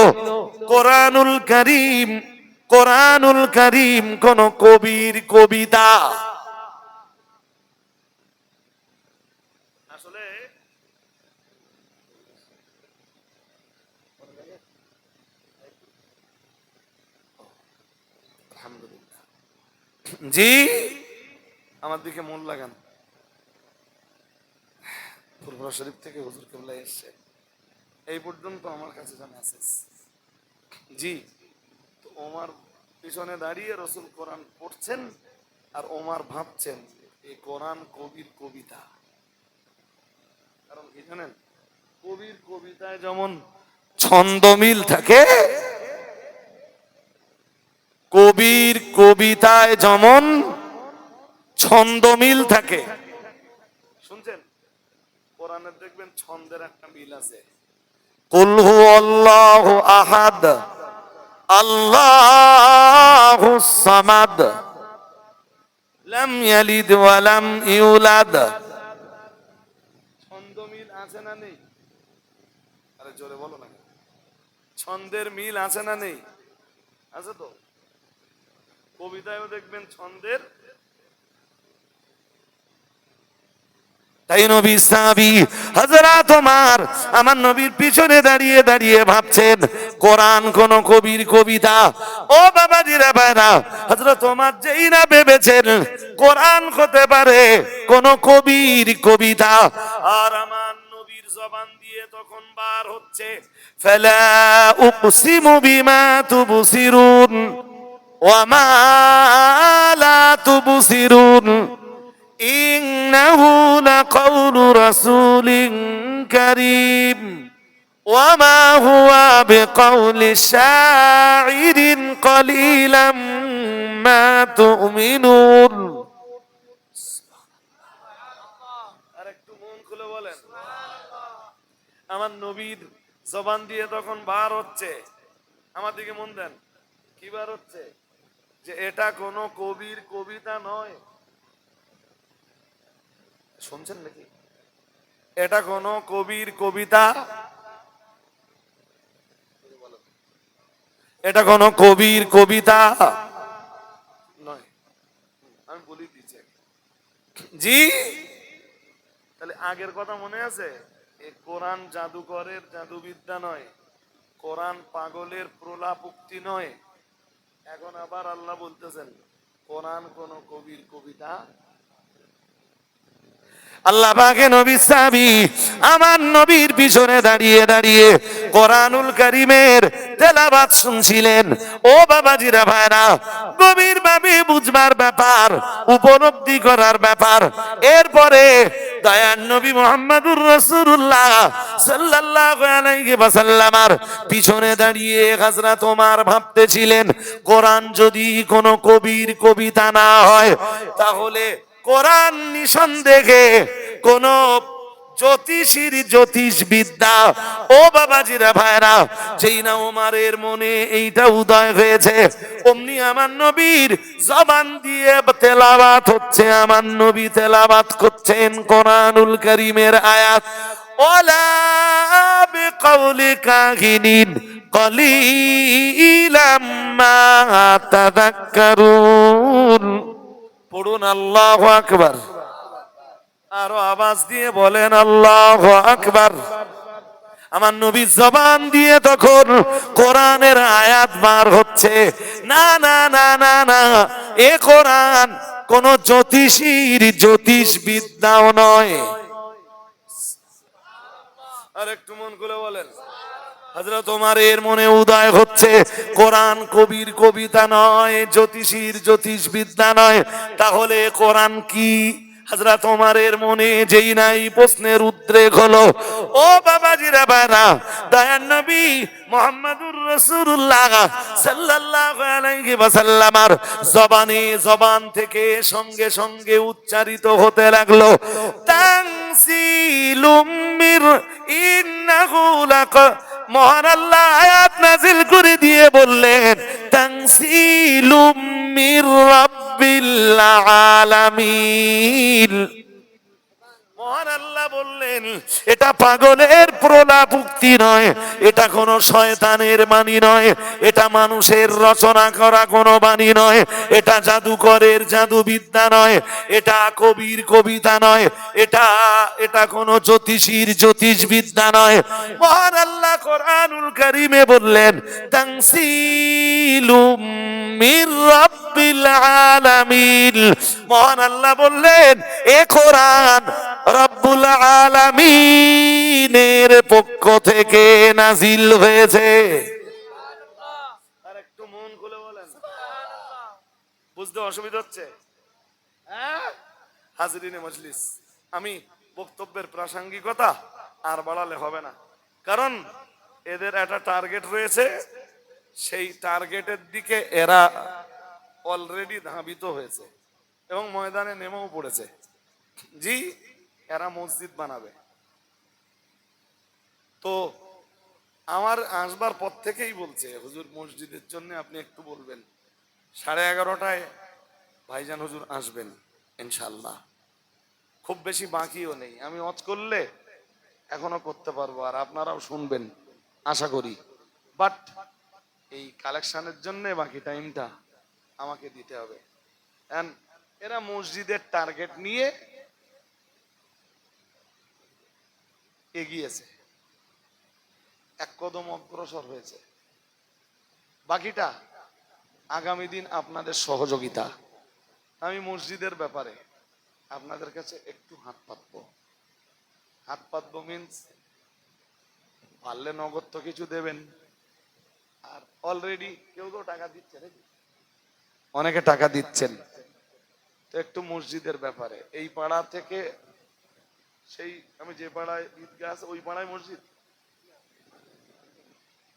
কোরআনুল কারীম কোন কবির কবিতা। আসলে আলহামদুলিল্লাহ জি, আমার দিকে মন লাগান। ফুরফুরা শরীফ থেকে হুজুর কেবলা এসছে এই পর্যন্ত আমার কাছে জানা আছে। জি, তো ওমর পিছনে দাঁড়িয়ে রাসূল কোরআন পড়ছেন আর ওমর ভাবছেন এই কোরআন কবির কবিতা। কারণ কি জানেন, কবির কবিতায় যেমন ছন্দ মিল থাকে, কবির কবিতায় যেমন ছন্দ মিল থাকে। শুনছেন, কোরআনের দেখবেন ছন্দের একটা মিল আছে। কুল হুয়াল্লাহু আহাদ আল্লাহুস সামাদ লাম ইয়ালিদ ওয়া লাম ইউলাদ। ছন্দ মিল আছে না নেই? আরে জোরে বলো না। ছন্দের মিল আছে না নেই? আছে তো। কবিতায়ও দেখবেন ছন্দের। তাই নবী সাহাবী হযরত ওমর আমার নবীর পিছনে দাঁড়িয়ে দাঁড়িয়ে ভাবছেন কোরআন কোন কবির কবিতা। ও বাবাজিরা ভাইরা, হযরত ওমর যেই না ভেবেছেন কোরআন হতে পারে কোন কবির কবিতা, আর আমার নবীর জবান দিয়ে তখন বার হচ্ছে ফালা উকসিমু বিমা তুবসিরুন ওয়া মা লা তুবসিরুন ইন্নাহু লাকাউলু রাসূলিন কারীম ওয়া মা হুয়া বিকাউলি শাইরিন কলিলাম মা তুমিনুন। আরেকটু মন খুলে বলেন সুবহানাল্লাহ। আমার নবীর জবান দিয়ে তখন বার হচ্ছে, আমার দিকে মন দেন, কি বার হচ্ছে? যে এটা কোনো কবির কবিতা নয়। শুনছেন নাকি? এটা কোনো কবির কবিতা, এটা কোনো কবির কবিতা নয়। আমি বলি দিচ্ছি জি। তাহলে আগের কথা মনে আছে? এই কোরআন জাদুকরের জাদুবিদ্যা নয়, কোরআন পাগলের প্রলাপ উক্তি নয়। এখন আবার আল্লাহ বলতেছেন কোরআন কোন কবির কবিতা। আল্লাহ পাকে নবী সাহাবী আমার নবীর পিছনে দাঁড়িয়ে দাঁড়িয়ে কোরআনুল কারীমের তেলাওয়াত শুনছিলেন। ও বাবাজিরা ভাইরা, গভীর ভাবে বুঝবার ব্যাপার, উপলব্ধি করার ব্যাপার। এরপরে দয়ার নবী মুহাম্মদুর রাসূলুল্লাহ সাল্লাল্লাহু আলাইহি ওয়াসাল্লামের পিছনে দাঁড়িয়ে হযরত ওমর ভাবতেছিলেন কোরআন যদি কোনো কবির কবিতা না হয় তাহলে কোরআন নিঃসন্দেহে কোন জ্যোতিষীর জ্যোতিষ বিদ্যা। ও বাবাজিরা ভাইরা, যেই না ওমরের মনে এইটা উদয় হয়েছে অমনি আমার নবীর জবান দিয়ে তেলাওয়াত হচ্ছে। আমার নবী তেলাওয়াত করছেন কোরআনুল কারীমের আয়াত ওয়ালা বিকাউলি কাহিনিন কলিলাম মা তাযাক্কারুন। পড়ুন আল্লাহু আকবার, আরো আওয়াজ দিয়ে বলেন আল্লাহু আকবার। আমার নবীর জবান দিয়ে তখন কোরআনের আয়াত বার হচ্ছে। না না না না না, এ কোরআন কোন জ্যোতিষীর জ্যোতিষ বিদ্যাও নয়। আর একটু মন খুলে বলেন। হযরত ওমরের মনে উদয় হচ্ছে কোরআন কবির কবিতা নয়, জ্যোতিষীর জ্যোতিষ বিদ্যা নয়, তাহলে কোরআন কি? হযরত ওমরের মনে যেই নাই প্রশ্নের উদ্রেক হলো, ও বাবাজিরা ভাইরা, দয়ার নবী মুহাম্মদুর রাসূলুল্লাহ সাল্লাল্লাহু আলাইহি ওয়াসাল্লামের জবানে জবান থেকে সঙ্গে সঙ্গে উচ্চারিত হতে লাগলো তানসিলুম মির ইন্নাহু লাকা। মহান আল্লাহ আয়াত নাযিল করে দিয়ে বললেন তানসিলুম মির রাব্বিল আলামিন। মহান আল্লাহ বললেন এটা পাগলের প্রলাপ উক্তি নয়, এটা কোনো শয়তানের বাণী নয়, এটা মানুষের রচনা করা কোনো বাণী নয়, এটা জাদুকরের জাদুবিদ্যা নয়, এটা কবির কবিতা নয়, এটা কোনো জ্যোতিষীর জ্যোতিষ বিদ্যা নয়। মহান আল্লাহ কোরআনুল কারীমে বললেন তানসিলুম মির রাব্বিল আলামিন। মহান আল্লাহ বললেন এ কোরআন রব্বুল আলামিনের পক্ষ থেকে নাজিল হয়েছে। আর একটু মন খুলে বলেন সুবহানাল্লাহ। বুঝতে অসুবিধা হচ্ছে? হাজরিনে মজলিস, আমি বক্তব্যের প্রাসঙ্গিকতা আর বাড়ালে হবে না, কারণ এদের একটা টার্গেট রয়েছে, সেই টার্গেটের দিকে এরা অলরেডি ধাবিত হয়েছে। এবং ময়দানে নেমেও পড়েছে, জি এরা মসজিদ বানাবে। তো আমার আসবার পর থেকেই বলছে, হুজুর মসজিদের জন্য আপনি একটু বলবেন। 11:30টায় ভাইজান হুজুর আসবেন ইনশাল্লাহ। খুব বেশি বাকিও নেই, আমি ওয়াজ করলে এখনো করতে পারবো, আর আপনারাও শুনবেন আশা করি। বাট এই কালেকশনের জন্য বাকি টাইমটা আমাকে দিতে হবে। এরা মসজিদের টার্গেট নিয়ে এগিয়েছে, এক কদম অগ্রসর হয়েছে। বাকিটা আগামী দিন আপনাদের সহযোগিতা। আমি মসজিদের ব্যাপারে আপনাদের কাছে একটু হাত পাতবো। হাত পাতবো মিন্স পারলে নগদ তো কিছু দেবেন, আর অলরেডি কেউ কেউ টাকা দিচ্ছে নাকি, অনেকে টাকা দিচ্ছেন। তো একটু মসজিদের ব্যাপারে, এই পাড়া থেকে সেই আমি যে পাড়ায় ঈদগাহ আছে ওই পাড়ায় মসজিদ,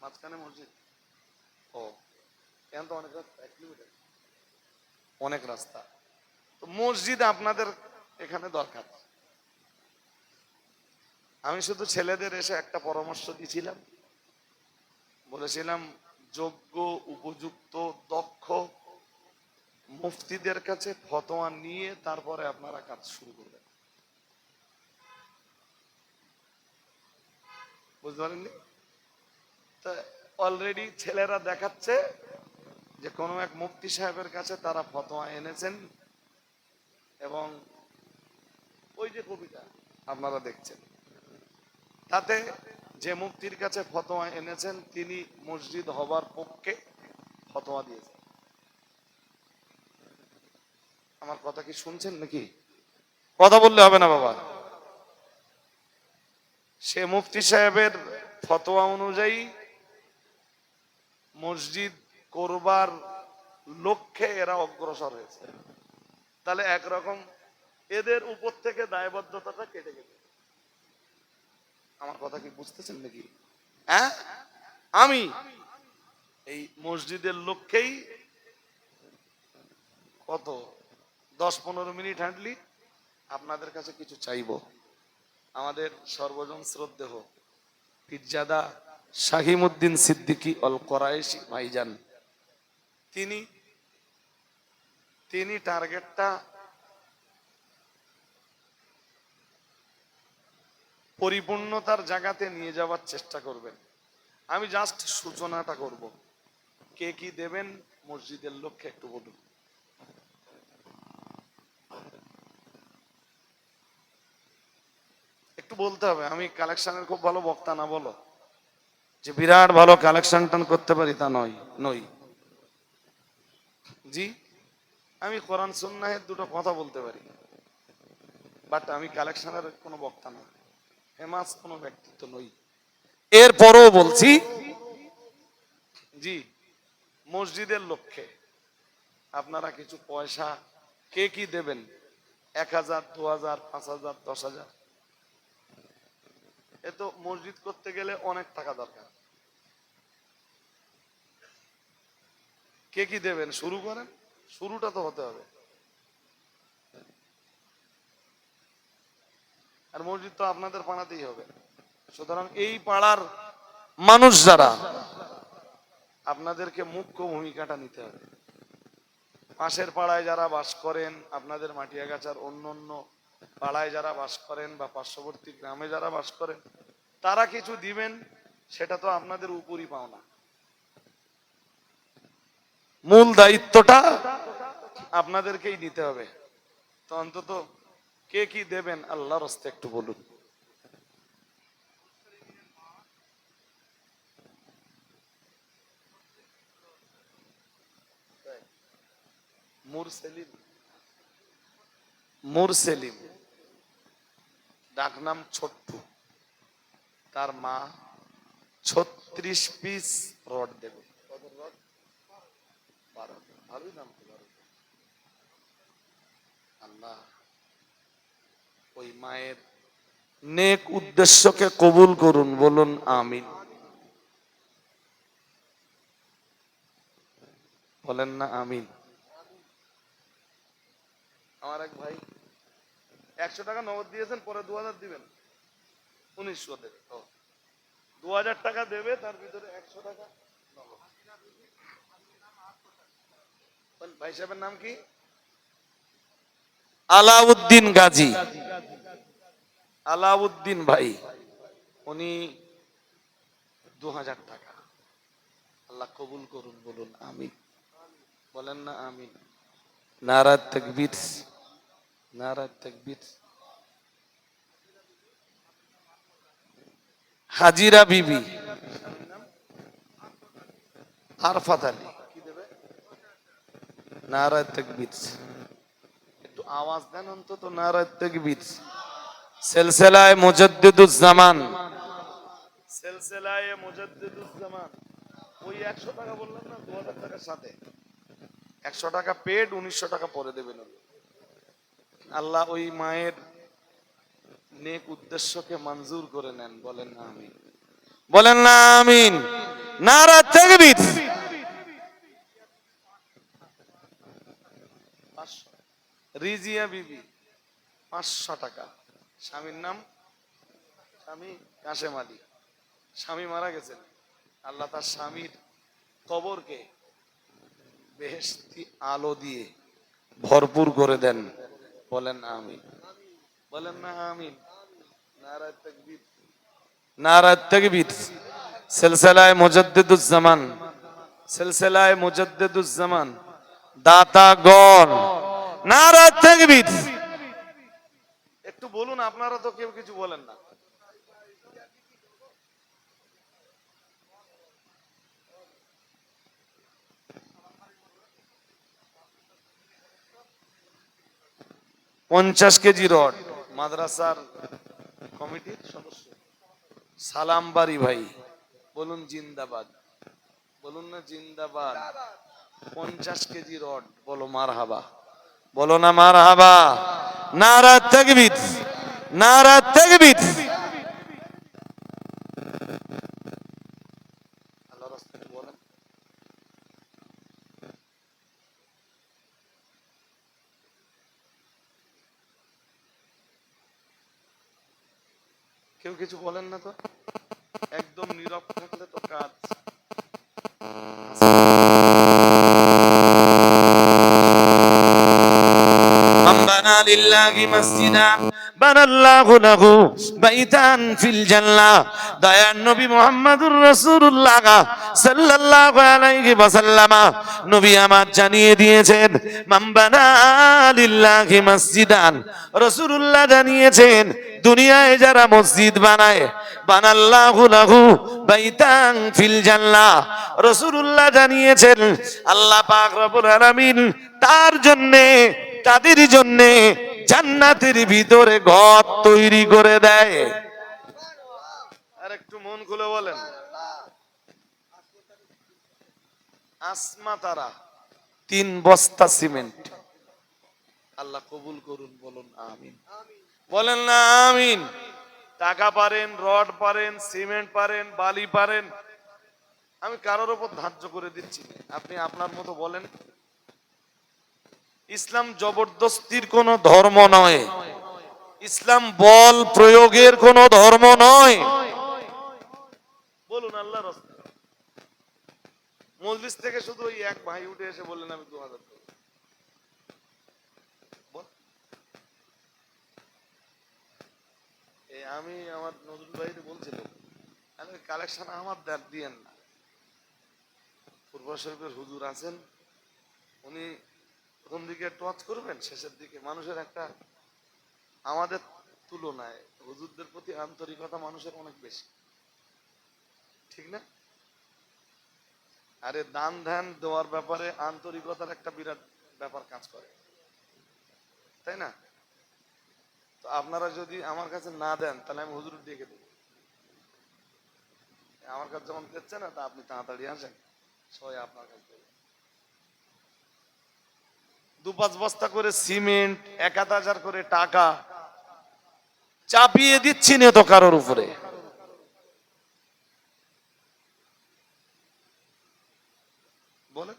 মাঝখানে মসজিদ। ও এখন তো অনেক রাস্তা, 1 কিলোমিটার অনেক রাস্তা। তো মসজিদ আপনাদের এখানে দরকার। আমি শুধু ছেলেদের এসে একটা পরামর্শ দিয়েছিলাম, বলেছিলাম যোগ্য উপযুক্ত দক্ষ মুফতিদের কাছে ফতোয়া নিয়ে তারপরে আপনারা কাজ শুরু করবেন। বুঝতে পারেননি? তা অলরেডি ছেলেরা দেখাচ্ছে যে কোনো এক মুফতি সাহেবের কাছে তারা ফতোয়া এনেছেন, এবং ওই যে কবিতা আপনারা দেখছেন, তাতে যে মুফতির কাছে ফতোয়া এনেছেন তিনি মসজিদ হবার পক্ষে ফতোয়া দিয়েছেন। আমার কথা কি শুনছেন নাকি? কথা বললে হবে না বাবা। সে মুফতি সাহেবের ফতোয়া অনুযায়ী মসজিদ করবার লক্ষ্যে এরা অগ্রসর হয়েছে। তাহলে একরকম এদের উপর থেকে দায়বদ্ধতাটা কেটে গেছে। আমার কথা কি বুঝতেছেন নাকি? হ্যাঁ, আমি এই মসজিদের লক্ষ্যেই কত 10-15 মিনিট হাঁটলি আপনাদের কাছে কিছু চাইবো। আমাদের সর্বজন শ্রদ্ধেয় পীরজাদা শাহিমউদ্দিন সিদ্দিকী অল কোরাইশি ভাইজান, তিনি তিনি টার্গেটটা পরিপূর্ণতার জায়গাতে নিয়ে যাওয়ার চেষ্টা করবেন। আমি জাস্ট সূচনাটা করব। কে কি দেবেন মসজিদের লক্ষ্যে একটু বলুন। একটু বলতে হবে। আমি কালেকশনের খুব ভালো বক্তা না, বলো যে বিরাট ভালো কালেকশন টান করতে পারি তা নয়, নই। জি, আমি কোরআন সুন্নাহের দুটো কথা বলতে পারি, বাট আমি কালেকশনের কোনো বক্তা না, ফেমাস কোনো ব্যক্তিত্ব নই। এরপরও বলছি, জি মসজিদের লক্ষ্যে আপনারা কিছু পয়সা কে কি দেবেন, 1000, 2000, 5000, 10,000, এ তো মসজিদ করতে গেলে অনেক টাকা দরকার। কে কি দেবেন শুরু করেন, শুরুটা তো হতে হবে। আর মসজিদ তো আপনাদের পাড়াতেই হবে। সুতরাং এই পাড়ার মানুষ যারা, আপনাদেরকে মুখ্য ভূমিকাটা নিতে হবে। পাশের পাড়ায় যারা বাস করেন, আপনাদের মাটিয়াগাছার অন্য অন্য পাড়ায় যারা বাস করেন বা পার্শ্ববর্তী গ্রামে যারা বাস করেন, তারা কিছু দিবেন, সেটা তো আপনাদের উপরই পাওনা। মূল দায়িত্বটা আপনাদেরকেই নিতে হবে। তো অন্তত কে কি দেবেন আল্লাহর রাস্তায় একটু বলুন। মুরসেলিম, মুরসেলিম ডাকনাম ছোট্টু, তার মা 36 পিস রড দেবে। কত রড? 12। ভালোই নাম তো, 12। আল্লাহ ওই মায়ের নেক উদ্দেশ্যকে কবুল করুন, বলুন আমিন। বলেন না আমিন। 100 টাকা নগদ দিয়েছেন, পরে 2000 দিবেন, 1900 দেবে। 2000 টাকা দেবে, তার ভিতরে 100 টাকা নগদ। ভাই সাহেবের নাম কি? আলাউদ্দিন গাজী, আলাউদ্দিন ভাই, উনি 2000 টাকা। আল্লাহ কবুল করুন, বলুন আমিন। বলেন না আমিন। নারা তাকবীর, নারা তাকবীর। হাজিরা বিবি, আরফাত আলী, কি দেবে? নারা তাকবীর। একটু আওয়াজ দেন অন্তত, নারা তাকবীর। সিলসিলায়ে মুজাদ্দিদুজ্জামান, সিলসিলায়ে মুজাদ্দিদুজ্জামান, ওই 100 টাকা বললেন না, 2000 টাকার সাথে 100 টাকা পেড, 1900 টাকা পরে দেবেন। আল্লাহ ওই মায়ের নেক উদ্দেশ্যকে মঞ্জুর করে নেন, বলেন না আমিন। বলেন না আমিন। নারা তাকবীর। 500। রিজিয়া বিবি, 500 টাকা। স্বামীর নাম? স্বামী কাশেম আলী। স্বামী মারা গেছেন, আল্লাহ তার স্বামীর কবরকে বেহেশতি আলো দিয়ে ভরপুর করে দেন, বলেন আমিন। বলেন না আমিন। নারা তাকবীর, নারা তাকবীর। সিলসিলায়ে মুজাদ্দিদুজ্জামান, সিলসিলায়ে মুজাদ্দিদুজ্জামান, দাতাগণ, নারা তাকবীর। একটু বলুন, আপনারা তো কেউ কিছু বলেন না। পঞ্চাশ কেজি রড, মাদ্রাসার কমিটির সদস্য সালাম বাড়ি ভাই, বলুন জিন্দাবাদ। বলুন না জিন্দাবাদ। 50 কেজি রড, বলো মারহাবা। বলো না মারহাবা। নারা তাকবীর, নারা তাকবীর। আল্লাহর রাস্তায় বলেন। কেউ কিছু বলেন না তো, একদম নীরব থাকলে তো কাজ। মান বানা লিল্লাহি মাসজিদা বানাল্লাহু লাহু বাইতান ফিল জান্নাহ। দয়ার নবী মুহাম্মদুর রাসূলুল্লাহ সাল্লাল্লাহু আলাইহি ওয়াসাল্লাম নবী আমার জানিয়ে দিয়েছেন, মান বানা লিল্লাহি মাসজিদান, রাসূলুল্লাহ জানিয়েছেন দুনিয়ায় যারা মসজিদ বানায়, বানাল্লাহু লাহু বাইতান ফিল জান্নাহ, রাসূলুল্লাহ জানিয়েছেন আল্লাহ পাক রব্বুল আলামিন তার জন্য, তাদের জন্য জান্নাতের ভিতরে ঘর তৈরি করে দেয়। আর একটু মন খুলে বলেন। আসমা তারা 3 বস্তা সিমেন্ট। আল্লাহ কবুল করুন, বলুন আমিন। বলেন না আমিন। টাকা পারেন, রড পারেন, সিমেন্ট পারেন, বালি পারেন, আমি কারোর উপর ধার্য করে দিচ্ছি না, আপনি আপনার মতো বলেন। ইসলাম জবরদস্তির কোন ধর্ম নয়, ইসলাম বল প্রয়োগের কোন ধর্ম নয়। বলুন আল্লাহর রাস্তায়। মজলিস থেকে শুধু ওই এক ভাই উঠে এসে বললেন আমি 2000 দেব। আমি আমার নজরুল ভাইকে বলছিলাম, আমি কালেকশন আমার দিয়েন না। পূর্ব শরীফের হুজুর আছেন, উনি প্রথম দিকে টচ করবেন, শেষের দিকে মানুষের একটা, আমাদের তুলনায় হুজুরদের প্রতি আন্তরিকতা মানুষের অনেক বেশি, ঠিক না? আরে দান ধ্যান দেওয়ার ব্যাপারে আন্তরিকতার একটা বিরাট ব্যাপার কাজ করে, তাই না? তো আপনারা যদি আমার কাছে না দেন, তাহলে আমি হুজুর ডেকে দেবো। আমার কাছে যখন দিচ্ছে না, তা আপনি তাড়াতাড়ি আসেন, সবাই আপনার কাছে দেবে। 2-5 বস্তা করে সিমেন্ট, 1000 করে টাকা চাপিয়ে দিচ্ছি না তো কারোর উপরে। বলে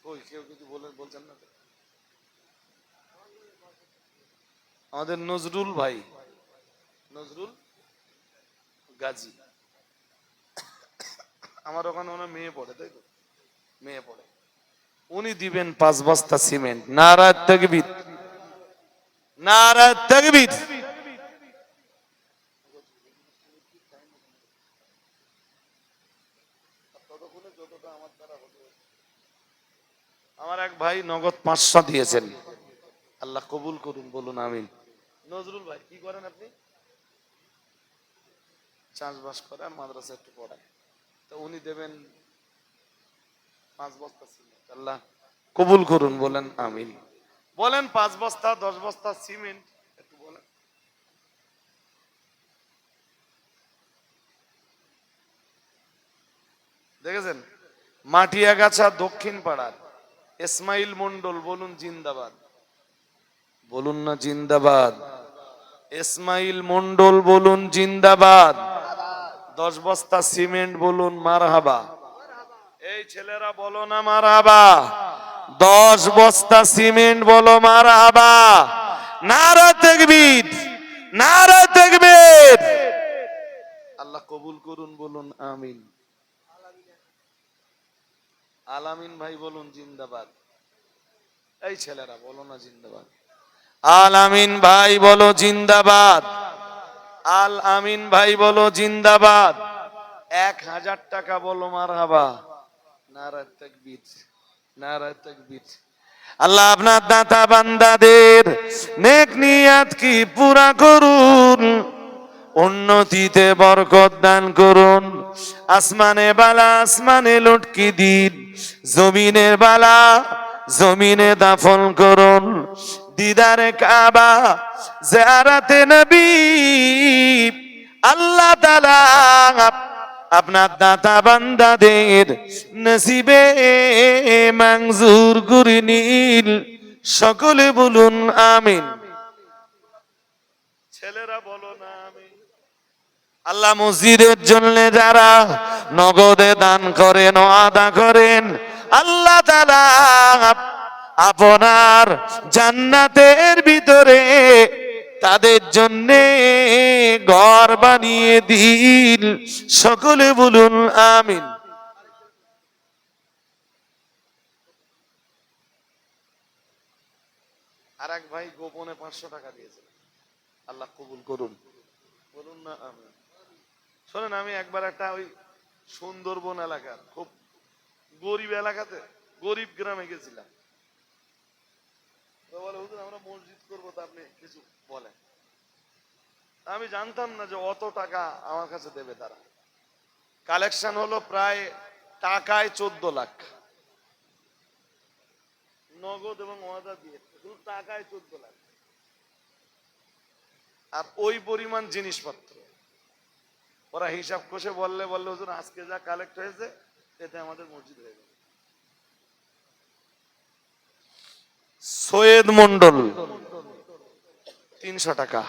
ওই কই কেউ কিছু বলছেন না? আমাদের নজরুল ভাই, নজরুল গাজী, আমার ওখানে ওনার মেয়ে পড়ে, তাই তো? মেয়ে পড়ে। উনি দিবেন 5 বস্তা সিমেন্ট। নারায়ে তাকবীর, নারায়ে তাকবীর। আমার এক ভাই নগদ 500 দিয়েছেন, আল্লাহ কবুল করুন, বলুন আমিন। নজরুল ভাই কি করেন আপনি? চাষবাস করে আর মাদ্রাসা একটু পড়ায়, তো উনি দেবেন 5 বস্তা সিমেন্ট, আল্লাহ কবুল করুন, বলেন আমিন। বলেন 5 বস্তা 10 বস্তা সিমেন্ট একটু বলেন। দেখেছেন? মাটিয়াগাছা দক্ষিণ পাড়ার ইসমাইল মন্ডল, বলুন জিন্দাবাদ, বলুন না জিন্দাবাদ। ইসমাইল মন্ডল বলুন জিন্দাবাদ। 10 বস্তা সিমেন্ট বলুন মারহাবা। এই ছেলেরা বলো না মারহাবা। 10 বস্তা সিমেন্ট বলো মারহাবা। নারায়ে তাকবীর, নারায়ে তাকবীর। আল্লাহ কবুল করুন, বলুন আমিন। আলামিন ভাই বলুন জিন্দাবাদ। এই ছেলেরা বলো না জিন্দাবাদ। আল আমিন ভাই বলো জিন্দাবাদ। আল আমিন ভাই বলো জিন্দাবাদ। 1000 টাকা বলো মারহাবা। নারায়ে তাকবীর, নারায়ে তাকবীর। আল্লাহ আপনার দাতা বান্দাদের নেক নিয়াত কি পুরা করুন, উন্নতিতে বরকত দান করুন। আসমানে বালা আসমানে লটকি দিন, জমিনের বালা জমিনে দাফন করুন। দিদারে কাবা জিয়ারতে নবী আল্লাহ তাআলা আপনার দাতা বান্দাদের নসিবে মঞ্জুর করে নিন। সকলে বলুন আমিন। ছেলেরা বলো না আমিন। আল্লাহ মসজিদের জন্য যারা নগদে দান করেন ও আদা করেন, আল্লাহ তাআলা আপনার জান্নাতের ভিতরে তাদের জন্য ঘর বানিয়ে দিন। সকলে বলুন আমিন। আর এক ভাই গোপনে 500 টাকা দিয়েছে, আল্লাহ কবুল করুন, বলুন না আমিন। শোনেন, আমি একবার একটা ওই সুন্দরবন এলাকার খুব গরিব এলাকাতে, গরিব গ্রামে গেছিলাম। তো বলে হুজুর আমরা মসজিদ করবো, তো আপনি কিছু বলেন। আমি জানতাম না যে অত টাকা আমার কাছে দেবে তারা। কালেকশন হলো প্রায় টাকায় 14 লাখ, নগদ এবং ওয়াদা দিয়ে শুধু টাকায় 14 লাখ, আর ওই পরিমাণ জিনিসপত্র। ওরা হিসাব কষে বললে হুজুর আজকে যা কালেক্ট হয়েছে এতে আমাদের মসজিদ হয়ে যাবে। সৈয়দ মন্ডল 300 টাকা,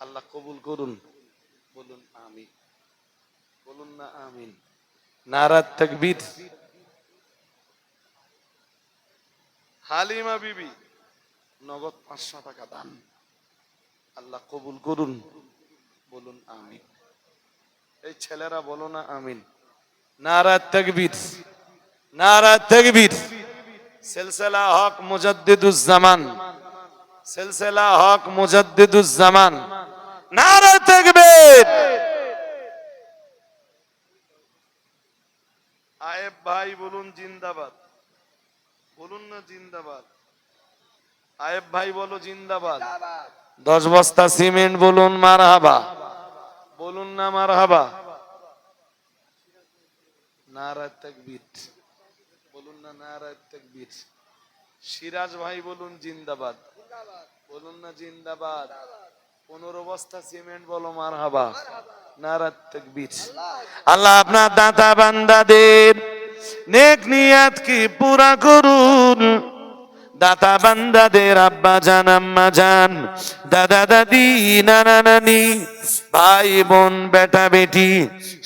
আল্লাহ কবুল করুন, বলুন আমিন, বলুন না আমিন। নারায়ে তাকবীর। হালিমা বিবি নগদ 500 টাকা দান, আল্লাহ কবুল করুন, বলুন আমিন। এই ছেলেরা বলো না আমিন। নারায়ে তাকবীর, নারায়ে তাকবীর। সিলসিলা হক মুজাদ্দিদুজ জামান, সিলসিলা হক মুজাদ্দিদুজ জামান। নারায়ে তাকবীর। আয়েব ভাই বলুন জিন্দাবাদ, বলুন না জিন্দাবাদ। আয়েব ভাই বলো জিন্দাবাদ। 10 বস্তা সিমেন্ট বলুন মারহাবা, বলুন না মারহাবা। নারায়ে তাকবীর, বলুন না নারায়ে তাকবীর। সিরাজ ভাই বলুন জিন্দাবাদ, বলুন না জিন্দাবাদ। 15 বস্তা সিমেন্ট বলো মারহাবা। নারায়ে তাকবীর। আল্লাহ আপনার দাতা বান্দাদের নেক নিয়াত কি পুরা করুন, দাতা বান্দাদের আব্বা জান আম্মা জান, দাদা দাদি, নানা নানি, ভাই বোন, বেটা বেটি,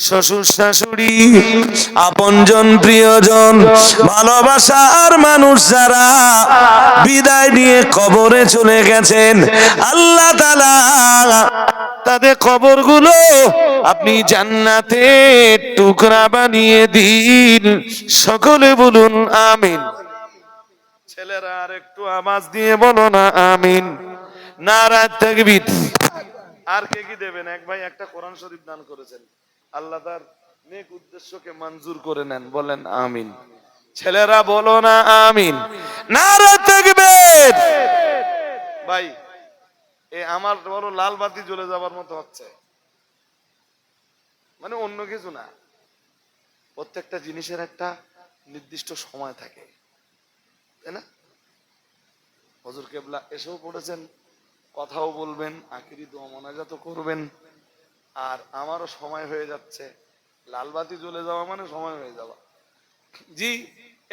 শ্বশুর শাশুড়ি, আপনজন প্রিয়জন, ভালোবাসার মানুষ যারা বিদায় নিয়ে কবরে চলে গেছেন, আল্লাহ তাআলা তাদের কবরগুলো আপনি জান্নাতের টুকরা বানিয়ে দিন। সকলে বলুন আমিন। ছেলেরা আর একটু আওয়াজ দিয়ে বলো না আমিন। নারা তাকবীর। আর কে কি দেবেন? এক ভাই একটা কোরআন শরীফ দান করেছেন, আল্লাহ তার নেক উদ্দেশ্যকে মঞ্জুর করে নেন, বলেন আমিন। ছেলেরা বলো না আমিন। নারা তাকবীর। ভাই আমার বড় লাল বাতি জ্বলে যাবার মতো হচ্ছে, মানে অন্য কিছু না, প্রত্যেকটা জিনিসের একটা নির্দিষ্ট সময় থাকে, তাই না? হুজুর কেবলা এসেও পড়েছেন, কথাও বলবেন, আখিরি দোয়া মোনাজাত করবেন, আর আমারও সময় হয়ে যাচ্ছে। লাল বাতি জ্বলে যাওয়া মানে সময় হয়ে যাওয়া। জি,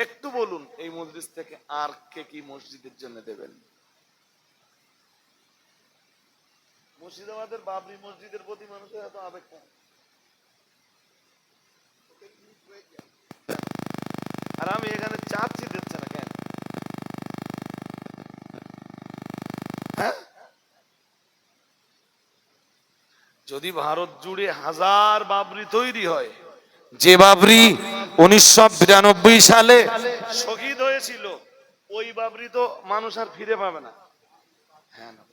একটু বলুন এই মজলিস থেকে আর কে কি মসজিদের জন্য দেবেন? মুর্শিদাবাদের বাবরি মসজিদের প্রতি মানুষের এত আবেগ কেন? আর আমি এখানে চাচ্ছি, দিচ্ছে না কেন? হ্যাঁ, যদি ভারত জুড়ে হাজার বাবরি তৈরি হয়, যে বাবরি 1992 সালে শহীদ হয়েছিল, ওই বাবরি তো মানুষ আর ফিরে পাবে না। হ্যাঁ না,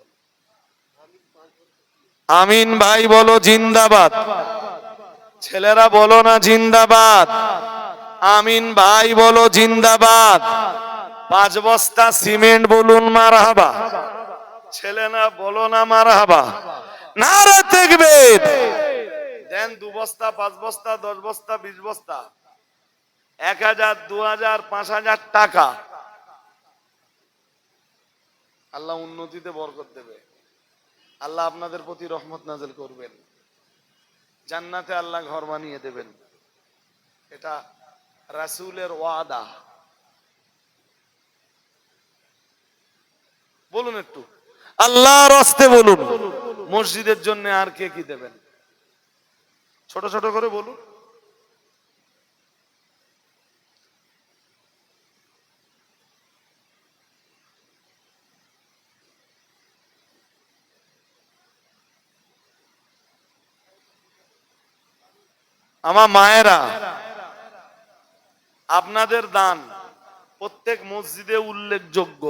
আমিন ভাই বলো জিন্দাবাদ। ছেলেরা বলো না জিন্দাবাদ। আমিন ভাই বলো জিন্দাবাদ। 5 বস্তা সিমেন্ট বলুন মারহাবা। ছেলে না বলো না মারহাবা। নারে তাকবীর। দেন 2 বস্তা, 5 বস্তা, 10 বস্তা, 20 বস্তা, 1000, 2000, 5000 টাকা। আল্লাহ উন্নতিতে বরকত দেবে, আল্লাহ আপনাদের প্রতি রহমত নাযিল করবেন, জান্নাতে আল্লাহ ঘর বানিয়ে দেবেন। এটা রাসূলের ওয়াদা। বলুন একটু আল্লাহর রাস্তে বলুন, মসজিদের জন্য আর কে কি দেবেন? ছোট ছোট করে বলুন। আমার মায়েরা, আপনাদের দান প্রত্যেক মসজিদে উল্লেখযোগ্য।